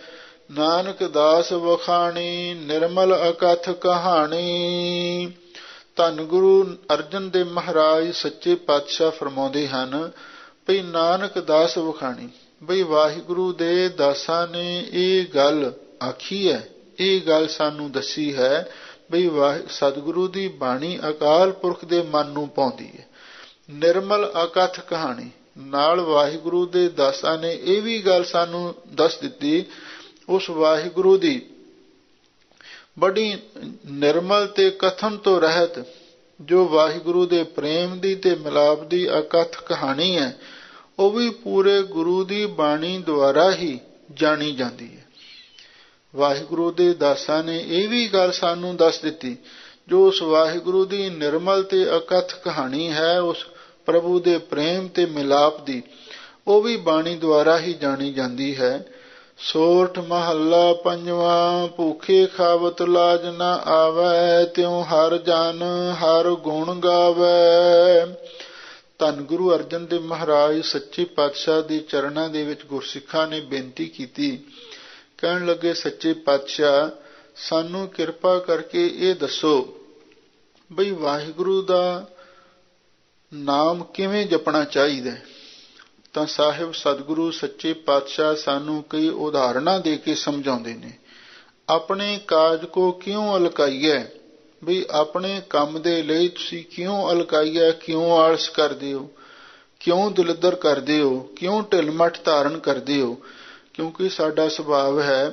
ਨਾਨਕ ਦਾਸ ਵਖਾਣੀ ਨਿਰਮਲ ਅਕਥ ਕਹਾਣੀ। ਧੰਨ ਗੁਰੂ ਅਰਜਨ ਦੇਵ ਮਹਾਰਾਜ ਸੱਚੇ ਪਾਤਸ਼ਾਹ ਫਰਮਾਉਂਦੇ ਹਨ ਬਈ ਨਾਨਕ ਦਾਸ ਵਖਾਣੀ, ਬਈ ਵਾਹਿਗੁਰੂ ਦੇ ਦਾਸਾਂ ਨੇ ਇਹ ਗੱਲ ਆਖੀ ਹੈ, ਇਹ ਗੱਲ ਸਾਨੂੰ ਦੱਸੀ ਹੈ ਬਈ ਸਤਿਗੁਰੂ ਦੀ ਬਾਣੀ ਅਕਾਲ ਪੁਰਖ ਦੇ ਮਨ ਨੂੰ ਪਾਉਂਦੀ ਹੈ। ਨਿਰਮਲ ਅਕਥ ਕਹਾਣੀ, ਨਾਲ ਵਾਹਿਗੁਰੂ ਦੇ ਦਾਸਾਂ ਨੇ ਇਹ ਵੀ ਗੱਲ ਸਾਨੂੰ ਦੱਸ ਦਿੱਤੀ, ਉਸ ਵਾਹਿਗੁਰੂ ਦੀ ਬੜੀ ਨਿਰਮਲ ਤੇ ਕਥਨ ਤੋਂ ਰਹਿਤ ਜੋ ਵਾਹਿਗੁਰੂ ਦੇ ਪ੍ਰੇਮ ਦੀ ਤੇ ਮਿਲਾਪ ਦੀ ਅਕਥ ਕਹਾਣੀ ਹੈ, ਉਹ ਵੀ ਪੂਰੇ ਗੁਰੂ ਦੀ ਬਾਣੀ ਦੁਆਰਾ ਹੀ ਜਾਣੀ ਜਾਂਦੀ ਹੈ। ਵਾਹਿਗੁਰੂ ਦੇ ਦਾਸਾਂ ਨੇ ਇਹ ਵੀ ਗੱਲ ਸਾਨੂੰ ਦੱਸ ਦਿੱਤੀ, ਜੋ ਉਸ ਵਾਹਿਗੁਰੂ ਦੀ ਨਿਰਮਲ ਤੇ ਅਕਥ ਕਹਾਣੀ ਹੈ, ਉਸ ਪ੍ਰਭੂ ਦੇ ਪ੍ਰੇਮ ਤੇ ਮਿਲਾਪ ਦੀ, ਉਹ ਵੀ ਬਾਣੀ ਦੁਆਰਾ ਹੀ ਜਾਣੀ ਜਾਂਦੀ ਹੈ। ਸੋਰਠ ਮਹੱਲਾ ਪੰਜਵਾਂ। ਭੂਖੇ ਖਾਵਤ ਲਾਜ ਨਾ ਆਵੈ, ਤਿਉ ਹਰ ਜਨ ਹਰ ਗੁਣ ਗਾਵੈ। ਧੰਨ ਗੁਰੂ ਅਰਜਨ ਦੇਵ ਮਹਾਰਾਜ ਸੱਚੇ ਪਾਤਸ਼ਾਹ ਦੇ ਚਰਨਾਂ ਦੇ ਵਿੱਚ ਗੁਰਸਿੱਖਾਂ ਨੇ ਬੇਨਤੀ ਕੀਤੀ। ਕਹਿਣ ਲੱਗੇ, ਸੱਚੇ ਪਾਤਸ਼ਾਹ ਸਾਨੂੰ ਕਿਰਪਾ ਕਰਕੇ ਇਹ ਦੱਸੋ ਬਈ ਵਾਹਿਗੁਰੂ ਦਾ ਨਾਮ ਕਿਵੇਂ ਜਪਣਾ ਚਾਹੀਦਾ। ਤਾਂ ਸਾਹਿਬ ਸਤਿਗੁਰੂ ਸੱਚੇ ਪਾਤਸ਼ਾਹ ਸਾਨੂੰ ਕਈ ਉਦਾਹਰਣਾਂ ਦੇ ਕੇ ਸਮਝਾਉਂਦੇ ਨੇ। ਆਪਣੇ ਕਾਜ ਕੋ ਕਿਉਂ ਅਲਕਾਈਐ, ਬਈ ਆਪਣੇ ਕੰਮ ਦੇ ਲਈ ਤੁਸੀਂ ਕਿਉਂ ਅਲਕਾਈਐ, ਕਿਉਂ ਆਲਸ ਕਰਦੇ ਹੋ, ਕਿਉਂ ਦਲਿੱਦਰ ਕਰਦੇ ਹੋ, ਕਿਉਂ ਢਿਲਮੱਠ ਧਾਰਨ ਕਰਦੇ ਹੋ। ਕਿਉਂਕਿ ਸਾਡਾ ਸੁਭਾਵ ਹੈ,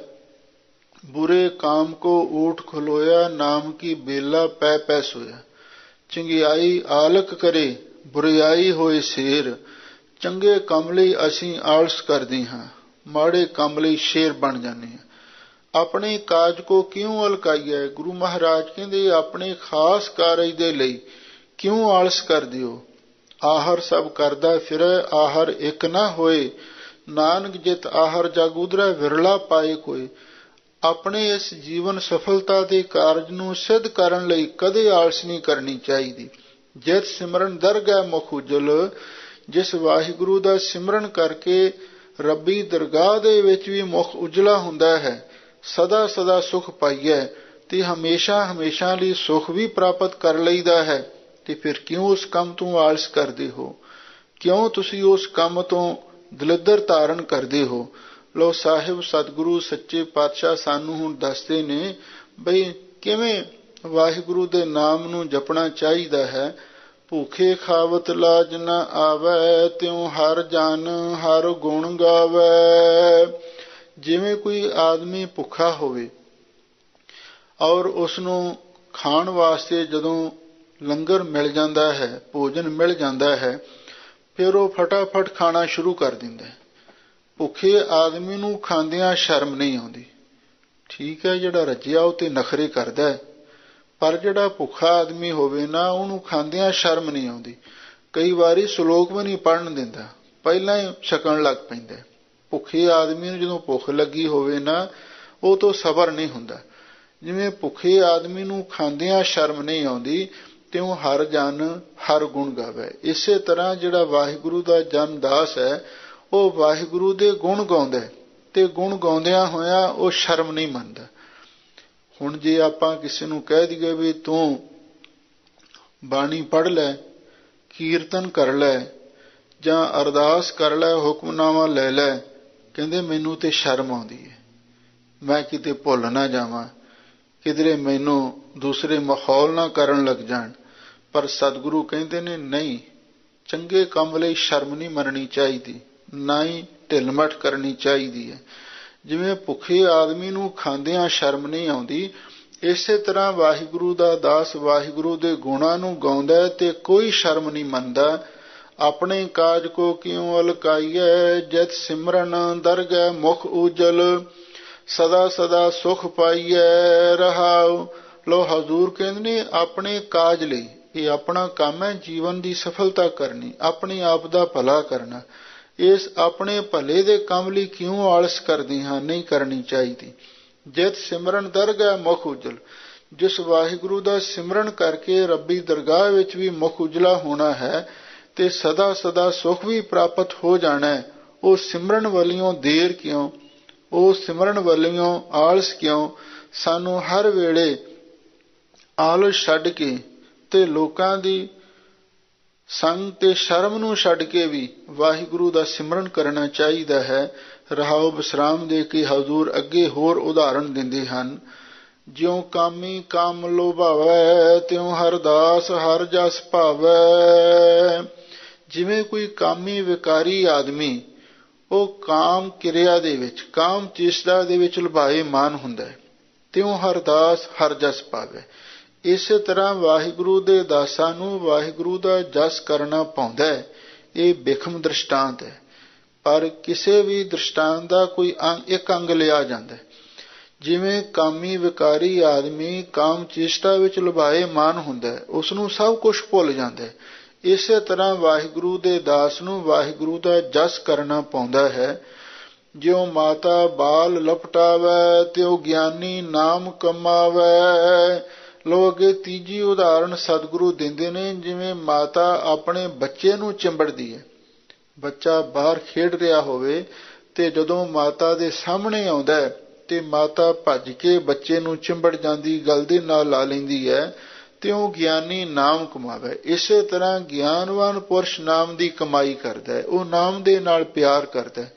ਬੁਰੇ ਕਾਮ ਕੋ ਊਠ ਖਲੋਇਆ, ਨਾਮ ਕੀ ਬੇਲਾ ਪੈ ਪੈ ਸੋਇਆ। ਚੰਗਿਆਈ ਆਲਕ ਕਰੇ, ਬੁਰਿਆਈ ਹੋਏ ਸ਼ੇਰ। ਚੰਗੇ ਕੰਮ ਲਈ ਅਸੀਂ ਆਲਸ ਕਰਦੇ ਹਾਂ, ਮਾੜੇ ਕੰਮ ਲਈ ਸ਼ੇਰ ਬਣ ਜਾਂਦੇ ਹਾਂ। ਆਪਣੇ ਕਾਜ ਕੋ ਕਿਉਂ ਅਲਕਾਈਐ, ਗੁਰੂ ਮਹਾਰਾਜ ਕਹਿੰਦੇ ਆਪਣੇ ਖਾਸ ਕਾਰਜ ਦੇ ਲਈ ਕਿਉਂ ਆਲਸ ਕਰਦੇ ਹੋ। ਆਹਰ ਸਭ ਕਰਦਾ ਫਿਰੈ, ਆਹਰ ਇੱਕ ਨਾ ਹੋਏ। ਨਾਨਕ ਜਿਤ ਆਹਰ ਜਗ ਉਧਰੈ, ਵਿਰਲਾ ਪਾਏ ਕੋਈ। ਆਪਣੇ ਇਸ ਜੀਵਨ ਸਫਲਤਾ ਦੇ ਕਾਰਜ ਨੂੰ ਸਿੱਧ ਕਰਨ ਲਈ ਕਦੇ ਆਲਸ ਨਹੀਂ ਕਰਨੀ ਚਾਹੀਦੀ। ਜਿਤ ਸਿਮਰਨ ਦਰਗਹਿ ਮੁਖ ਉਜਲ, ਜਿਸ ਵਾਹਿਗੁਰੂ ਦਾ ਸਿਮਰਨ ਕਰਕੇ ਰੱਬੀ ਦਰਗਾਹ ਦੇ ਵਿੱਚ ਵੀ ਮੁਖ ਉਜਲਾ ਹੁੰਦਾ ਹੈ, ਸਦਾ ਸਦਾ ਸੁਖ ਪਾਈਐ ਤੇ ਹਮੇਸ਼ਾ ਹਮੇਸ਼ਾ ਲਈ ਸੁਖ ਵੀ ਪ੍ਰਾਪਤ ਕਰ ਲਈਦਾ ਹੈ। ਤੇ ਫਿਰ ਕਿਉਂ ਉਸ ਕੰਮ ਤੋਂ ਆਲਸ ਕਰਦੇ ਹੋ, ਕਿਉਂ ਤੁਸੀਂ ਉਸ ਕੰਮ ਤੋਂ ਦਲਿੱਦਰ ਧਾਰਨ ਕਰਦੇ ਹੋ। ਲੋ ਸਾਹਿਬ ਸਤਿਗੁਰੂ ਸੱਚੇ ਪਾਤਸ਼ਾਹ ਸਾਨੂੰ ਹੁਣ ਦੱਸਦੇ ਨੇ ਬਈ ਕਿਵੇਂ ਵਾਹਿਗੁਰੂ ਦੇ ਨਾਮ ਨੂੰ ਜਪਣਾ ਚਾਹੀਦਾ ਹੈ। ਭੂਖੇ ਖਾਵਤ ਲਾਜ ਨਾ ਆਵੈ, ਤਿਉ ਹਰ ਜਨ ਹਰ ਗੁਣ ਗਾਵੈ। ਜਿਵੇਂ ਕੋਈ ਆਦਮੀ ਭੁੱਖਾ ਹੋਵੇ ਔਰ ਉਸਨੂੰ ਖਾਣ ਵਾਸਤੇ ਜਦੋਂ ਲੰਗਰ ਮਿਲ ਜਾਂਦਾ ਹੈ, ਭੋਜਨ ਮਿਲ ਜਾਂਦਾ ਹੈ, ਫਿਰ ਉਹ ਫਟਾਫਟ ਖਾਣਾ ਸ਼ੁਰੂ ਕਰ ਦਿੰਦਾ ਹੈ। ਭੁੱਖੇ ਆਦਮੀ ਨੂੰ ਖਾਂਦਿਆਂ ਸ਼ਰਮ ਨਹੀਂ ਆਉਂਦੀ। ਠੀਕ ਹੈ, ਜਿਹੜਾ ਰੱਜਿਆ ਉਹ ਤੇ ਨਖਰੇ ਕਰਦਾ ਹੈ, ਪਰ ਜਿਹੜਾ ਭੁੱਖਾ ਆਦਮੀ ਹੋਵੇ ਨਾ, ਉਹਨੂੰ ਖਾਂਦਿਆਂ ਸ਼ਰਮ ਨਹੀਂ ਆਉਂਦੀ। ਕਈ ਵਾਰੀ ਸ਼ਲੋਕ ਵੀ ਨਹੀਂ ਪੜ੍ਹਨ ਦਿੰਦਾ, ਪਹਿਲਾਂ ਹੀ ਛਕਣ ਲੱਗ ਪੈਂਦਾ। ਭੁੱਖੇ ਆਦਮੀ ਨੂੰ ਜਦੋਂ ਭੁੱਖ ਲੱਗੀ ਹੋਵੇ ਨਾ, ਉਹ ਤੋਂ ਸਬਰ ਨਹੀਂ ਹੁੰਦਾ। ਜਿਵੇਂ ਭੁੱਖੇ ਆਦਮੀ ਨੂੰ ਖਾਂਦਿਆਂ ਸ਼ਰਮ ਨਹੀਂ ਆਉਂਦੀ, ਤਿਉ ਹਰ ਜਨ ਹਰ ਗੁਣ ਗਾਵੇ। ਇਸੇ ਤਰ੍ਹਾਂ ਜਿਹੜਾ ਵਾਹਿਗੁਰੂ ਦਾ ਜਨ ਦਾਸ ਹੈ, ਉਹ ਵਾਹਿਗੁਰੂ ਦੇ ਗੁਣ ਗਾਉਂਦਾ ਤੇ ਗੁਣ ਗਾਉਂਦਿਆਂ ਹੋਇਆਂ ਉਹ ਸ਼ਰਮ ਨਹੀਂ ਮੰਨਦਾ। ਹੁਣ ਜੇ ਆਪਾਂ ਕਿਸੇ ਨੂੰ ਕਹਿ ਦਈਏ ਵੀ ਤੂੰ ਬਾਣੀ ਪੜ੍ਹ ਲੈ, ਕੀਰਤਨ ਕਰ ਲੈ ਜਾਂ ਅਰਦਾਸ ਕਰ ਲੈ, ਹੁਕਮਨਾਮਾ ਲੈ ਲੈ, ਕਹਿੰਦੇ ਮੈਨੂੰ ਤੇ ਸ਼ਰਮ ਆਉਂਦੀ ਹੈ, ਮੈਂ ਕਿਤੇ ਭੁੱਲ ਨਾ ਜਾਵਾਂ, ਕਿਧਰੇ ਮੈਨੂੰ ਦੂਸਰੇ ਮਾਹੌਲ ਨਾ ਕਰਨ ਲੱਗ ਜਾਣ। ਪਰ ਸਤਿਗੁਰੂ ਕਹਿੰਦੇ ਨੇ ਨਹੀਂ, ਚੰਗੇ ਕੰਮ ਲਈ ਸ਼ਰਮ ਨਹੀਂ ਮੰਨਣੀ ਚਾਹੀਦੀ, ਨਾ ਹੀ ਢਿਲਮੱਠ ਕਰਨੀ ਚਾਹੀਦੀ ਹੈ। ਜਿਵੇਂ ਭੁੱਖੇ ਆਦਮੀ ਨੂੰ ਖਾਂਦਿਆਂ ਸ਼ਰਮ ਨਹੀਂ ਆਉਂਦੀ, ਇਸੇ ਤਰ੍ਹਾਂ ਵਾਹਿਗੁਰੂ ਦਾ ਦਾਸ ਵਾਹਿਗੁਰੂ ਦੇ ਗੁਣਾਂ ਨੂੰ ਗਾਉਂਦਾ ਤੇ ਕੋਈ ਸ਼ਰਮ ਨਹੀਂ ਮੰਨਦਾ। ਆਪਣੇ ਕਾਜ ਕੋ ਕਿਉ ਅਲਕਾਈਐ, ਜਿਤ ਸਿਮਰਨ ਦਰਗਹਿ ਮੁਖ ਉਜਲ। ਸਦਾ ਸਦਾ ਸੁਖ ਪਾਈਐ ਰਹਾਉ, ਲੋ ਹਜ਼ੂਰ ਕਹਿੰਦੇ ਨੇ ਆਪਣੇ ਕਾਜ ਲਈ, ਇਹ ਆਪਣਾ ਕੰਮ ਹੈ, ਜੀਵਨ ਦੀ ਸਫਲਤਾ ਕਰਨੀ, ਆਪਣੇ ਆਪ ਦਾ ਭਲਾ ਕਰਨਾ। ਇਸ ਆਪਣੇ ਭਲੇ ਦੇ ਕੰਮ ਲਈ ਕਿਉਂ ਆਲਸ ਕਰਦੇ ਹਾਂ? ਨਹੀਂ ਕਰਨੀ ਚਾਹੀਦੀ। ਜਿਤ ਸਿਮਰਨ ਦਰਗਾਹ ਮੁਖ ਉਜਲ, ਜਿਸ ਵਾਹਿਗੁਰੂ ਦਾ ਸਿਮਰਨ ਕਰਕੇ ਰੱਬੀ ਦਰਗਾਹ ਵਿੱਚ ਵੀ ਮੁਖ ਉਜਲਾ ਹੋਣਾ ਹੈ ਤੇ ਸਦਾ ਸਦਾ ਸੁਖ ਵੀ ਪ੍ਰਾਪਤ ਹੋ ਜਾਣਾ ਹੈ। ਉਹ ਸਿਮਰਨ ਵੱਲੋਂ ਦੇਰ ਕਿਉਂ? ਉਹ ਸਿਮਰਨ ਵੱਲੋਂ ਆਲਸ ਕਿਉਂ? ਸਾਨੂੰ ਹਰ ਵੇਲੇ ਆਲਸ ਛੱਡ ਕੇ ਤੇ ਲੋਕਾਂ ਦੀ ਸੰਗ ਤੇ ਸ਼ਰਮ ਨੂੰ ਛੱਡ ਕੇ ਵੀ ਵਾਹਿਗੁਰੂ ਦਾ ਸਿਮਰਨ ਕਰਨਾ ਚਾਹੀਦਾ ਹੈ। ਰਹਾਉ ਵਿਸਰਾਮ ਦੇ ਕੇ ਹਜ਼ੂਰ ਅੱਗੇ ਹੋਰ ਉਦਾਹਰਣ ਦਿੰਦੇ ਹਨ। ਜਿਉ ਕਾਮੀ ਕਾਮ ਲੋਭਾਵੈ, ਤਿਉ ਹਰਦਾਸ ਹਰ ਜਸ ਭਾਵੈ। ਜਿਵੇਂ ਕੋਈ ਕਾਮੀ ਵਿਕਾਰੀ ਆਦਮੀ ਉਹ ਕਾਮ ਕਿਰਿਆ ਦੇ ਵਿੱਚ, ਕਾਮ ਚੇਸ਼ਟਾ ਦੇ ਵਿੱਚ ਲੁਭਾਏਮਾਨ ਹੁੰਦਾ ਹੈ, ਤਿਉ ਹਰਦਾਸ ਹਰ ਜਸ ਭਾਵੈ। ਇਸੇ ਤਰ੍ਹਾਂ ਵਾਹਿਗੁਰੂ ਦੇ ਦਾਸਾਂ ਨੂੰ ਵਾਹਿਗੁਰੂ ਦਾ ਜਸ ਕਰਨਾ ਪਾਉਂਦਾ ਹੈ। ਇਹ ਬਿਖਮ ਦ੍ਰਿਸ਼ਟਾਂਤ ਹੈ, ਪਰ ਕਿਸੇ ਵੀ ਦ੍ਰਿਸ਼ਟਾਂਤ ਦਾ ਕੋਈ ਇੱਕ ਅੰਗ ਲਿਆ ਜਾਂਦਾ ਹੈ। ਜਿਵੇਂ ਕਾਮੀ ਵਿਕਾਰੀ ਆਦਮੀ ਕਾਮ ਚੇਸ਼ਟਾ ਵਿੱਚ ਲੁਭਾਏਮਾਨ ਹੁੰਦਾ ਹੈ, ਉਸ ਨੂੰ ਸਭ ਕੁਝ ਭੁੱਲ ਜਾਂਦਾ ਹੈ। ਇਸੇ ਤਰ੍ਹਾਂ ਵਾਹਿਗੁਰੂ ਦੇ ਦਾਸ ਨੂੰ ਵਾਹਿਗੁਰੂ ਦਾ ਜਸ ਕਰਨਾ ਪਾਉਂਦਾ ਹੈ। ਜਿਉ ਮਾਤਾ ਬਾਲ ਲਪਟਾਵੈ, ਤਿਉ ਗਿਆਨੀ ਨਾਮ ਕਮਾਵੈ। ਲੋ ਅੱਗੇ ਤੀਜੀ ਉਦਾਹਰਣ ਸਤਿਗੁਰੂ ਦਿੰਦੇ ਨੇ। ਜਿਵੇਂ ਮਾਤਾ ਆਪਣੇ ਬੱਚੇ ਨੂੰ ਚਿੰਬੜਦੀ ਹੈ, ਬੱਚਾ ਬਾਹਰ ਖੇਡ ਰਿਹਾ ਹੋਵੇ ਤੇ ਜਦੋਂ ਮਾਤਾ ਦੇ ਸਾਹਮਣੇ ਆਉਂਦਾ ਹੈ ਤੇ ਮਾਤਾ ਭੱਜ ਕੇ ਬੱਚੇ ਨੂੰ ਚਿੰਬੜ ਜਾਂਦੀ, ਗਲ ਦੇ ਨਾਲ ਲਾ ਲੈਂਦੀ ਹੈ, ਤਿਉ ਗਿਆਨੀ ਨਾਮ ਕਮਾਵੇ। ਇਸੇ ਤਰ੍ਹਾਂ ਗਿਆਨਵਾਨ ਪੁਰਸ਼ ਨਾਮ ਦੀ ਕਮਾਈ ਕਰਦਾ ਹੈ, ਉਹ ਨਾਮ ਦੇ ਨਾਲ ਪਿਆਰ ਕਰਦਾ ਹੈ।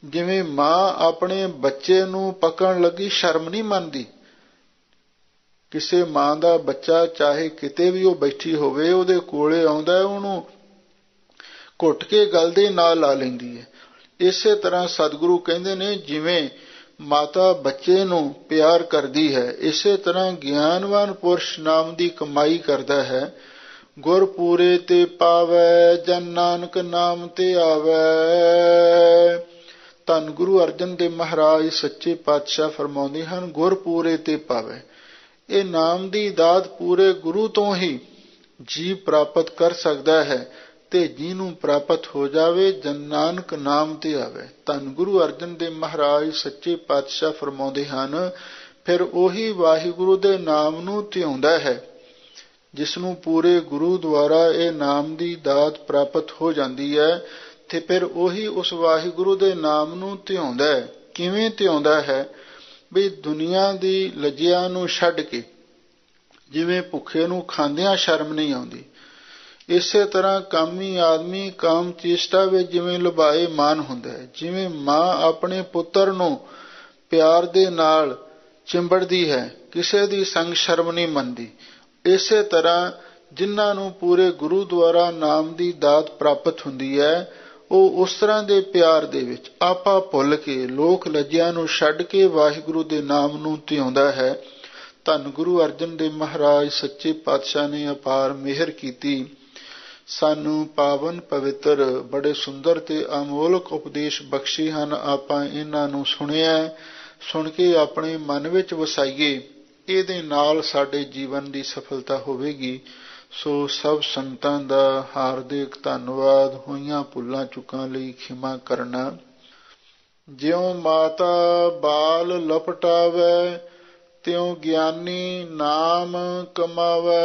ਜਿਵੇਂ ਮਾਂ ਆਪਣੇ ਬੱਚੇ ਨੂੰ ਪਕੜਨ ਲੱਗੀ ਸ਼ਰਮ ਨਹੀਂ ਮੰਨਦੀ, ਕਿਸੇ ਮਾਂ ਦਾ ਬੱਚਾ ਚਾਹੇ ਕਿਤੇ ਵੀ ਉਹ ਬੈਠੀ ਹੋਵੇ, ਉਹਦੇ ਕੋਲੇ ਆਉਂਦਾ, ਉਹਨੂੰ ਘੁੱਟ ਕੇ ਗਲ ਦੇ ਨਾਲ ਲਾ ਲੈਂਦੀ ਹੈ। ਇਸੇ ਤਰ੍ਹਾਂ ਸਤਿਗੁਰੂ ਕਹਿੰਦੇ ਨੇ ਜਿਵੇਂ ਮਾਤਾ ਬੱਚੇ ਨੂੰ ਪਿਆਰ ਕਰਦੀ ਹੈ, ਇਸੇ ਤਰ੍ਹਾਂ ਗਿਆਨਵਾਨ ਪੁਰਸ਼ ਨਾਮ ਦੀ ਕਮਾਈ ਕਰਦਾ ਹੈ। ਗੁਰ ਪੂਰੇ ਤੇ ਪਾਵੈ, ਜਨ ਨਾਨਕ ਨਾਮ ਤੇ ਆਵੈ। ਧੰਨ ਗੁਰੂ ਅਰਜਨ ਦੇਵ ਮਹਾਰਾਜ ਸੱਚੇ ਪਾਤਸ਼ਾਹ ਫਰਮਾਉਂਦੇ ਹਨ, ਗੁਰ ਪੂਰੇ ਤੇ ਪਾਵੈ। ਇਹ ਨਾਮ ਦੀ ਦਾਤ ਪੂਰੇ ਗੁਰੂ ਤੋਂ ਹੀ ਜੀਵ ਪ੍ਰਾਪਤ ਕਰ ਸਕਦਾ ਹੈ ਤੇ ਜਿਹਨੂੰ ਪ੍ਰਾਪਤ ਹੋ ਜਾਵੇ ਜਨ ਨਾਨਕ ਨਾਮ ਤੇ ਆਵੇ। ਧੰਨ ਗੁਰੂ ਅਰਜਨ ਦੇਵ ਮਹਾਰਾਜ ਸੱਚੇ ਪਾਤਸ਼ਾਹ ਫਰਮਾਉਂਦੇ ਹਨ, ਫਿਰ ਉਹੀ ਵਾਹਿਗੁਰੂ ਦੇ ਨਾਮ ਨੂੰ ਧਿਆਉਂਦਾ ਹੈ, ਜਿਸ ਨੂੰ ਪੂਰੇ ਗੁਰੂ ਦੁਆਰਾ ਇਹ ਨਾਮ ਦੀ ਦਾਤ ਪ੍ਰਾਪਤ ਹੋ ਜਾਂਦੀ ਹੈ, ਤੇ ਫਿਰ ਉਹੀ ਉਸ ਵਾਹਿਗੁਰੂ ਦੇ ਨਾਮ ਨੂੰ ਧਿਆਉਂਦਾ ਹੈ। ਕਿਵੇਂ ਧਿਆਉਂਦਾ ਹੈ? ਵੀ ਦੁਨੀਆ ਦੀ ਲੱਜਿਆ ਨੂੰ ਛੱਡ ਕੇ, ਜਿਵੇਂ ਭੁੱਖੇ ਨੂੰ ਖਾਂਦਿਆਂ ਸ਼ਰਮ ਨਹੀਂ ਆਉਂਦੀ, ਇਸੇ ਤਰ੍ਹਾਂ ਕਾਮੀ ਆਦਮੀ ਕਾਮ ਚੇਸ਼ਟਾ ਵਿੱਚ ਜਿਵੇਂ ਲੁਭਾਏਮਾਨ ਹੁੰਦਾ ਹੈ, ਜਿਵੇਂ ਮਾਂ ਆਪਣੇ ਪੁੱਤਰ ਨੂੰ ਪਿਆਰ ਦੇ ਨਾਲ ਚਿੰਬੜਦੀ ਹੈ, ਕਿਸੇ ਦੀ ਸੰਗ ਸ਼ਰਮ ਨਹੀਂ ਮੰਨਦੀ, ਇਸੇ ਤਰ੍ਹਾਂ ਜਿਨ੍ਹਾਂ ਨੂੰ ਪੂਰੇ ਗੁਰੂ ਦੁਆਰਾ ਨਾਮ ਦੀ ਦਾਤ ਪ੍ਰਾਪਤ ਹੁੰਦੀ ਹੈ, ਉਹ ਉਸ ਤਰ੍ਹਾਂ ਦੇ ਪਿਆਰ ਦੇ ਵਿੱਚ ਆਪਾ ਭੁੱਲ ਕੇ ਲੋਕ ਲੱਜਿਆ ਨੂੰ ਛੱਡ ਕੇ ਵਾਹਿਗੁਰੂ ਦੇ ਨਾਮ ਨੂੰ ਧਿਆਉਂਦਾ ਹੈ। ਧੰਨ ਗੁਰੂ ਅਰਜਨ ਦੇਵ ਮਹਾਰਾਜ ਸੱਚੇ ਪਾਤਸ਼ਾਹ ਨੇ ਅਪਾਰ ਮਿਹਰ ਕੀਤੀ, ਸਾਨੂੰ ਪਾਵਨ ਪਵਿੱਤਰ ਬੜੇ ਸੁੰਦਰ ਤੇ ਅਮੋਲਕ ਉਪਦੇਸ਼ ਬਖਸ਼ੇ ਹਨ। ਆਪਾਂ ਇਹਨਾਂ ਨੂੰ ਸੁਣਿਆ, ਸੁਣ ਕੇ ਆਪਣੇ ਮਨ ਵਿੱਚ ਵਸਾਈਏ, ਇਹਦੇ ਨਾਲ ਸਾਡੇ ਜੀਵਨ ਦੀ ਸਫਲਤਾ ਹੋਵੇਗੀ। ਸੋ ਸਭ ਸੰਤਾਂ ਦਾ ਹਾਰਦਿਕ ਧੰਨਵਾਦ। ਹੋਈਆਂ ਭੁੱਲਾਂ ਚੁੱਕਾਂ ਲਈ ਖਿਮਾ ਕਰਨਾ। ਜਿਉ ਮਾਤਾ ਬਾਲ ਲਪਟਾਵੈ, ਤਿਉ ਗਿਆਨੀ ਨਾਮ ਕਮਾਵੈ।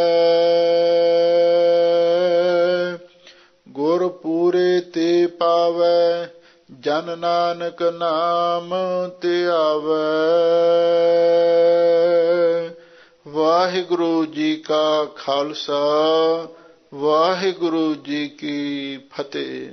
ਗੁਰ ਪੂਰੇ ਤੇ ਪਾਵੈ, ਜਨ ਨਾਨਕ ਨਾਮ ਤੇ ਆਵੈ। ਵਾਹਿਗੁਰੂ ਜੀ ਕਾ ਖਾਲਸਾ, ਵਾਹਿਗੁਰੂ ਜੀ ਕੀ ਫਤਿਹ।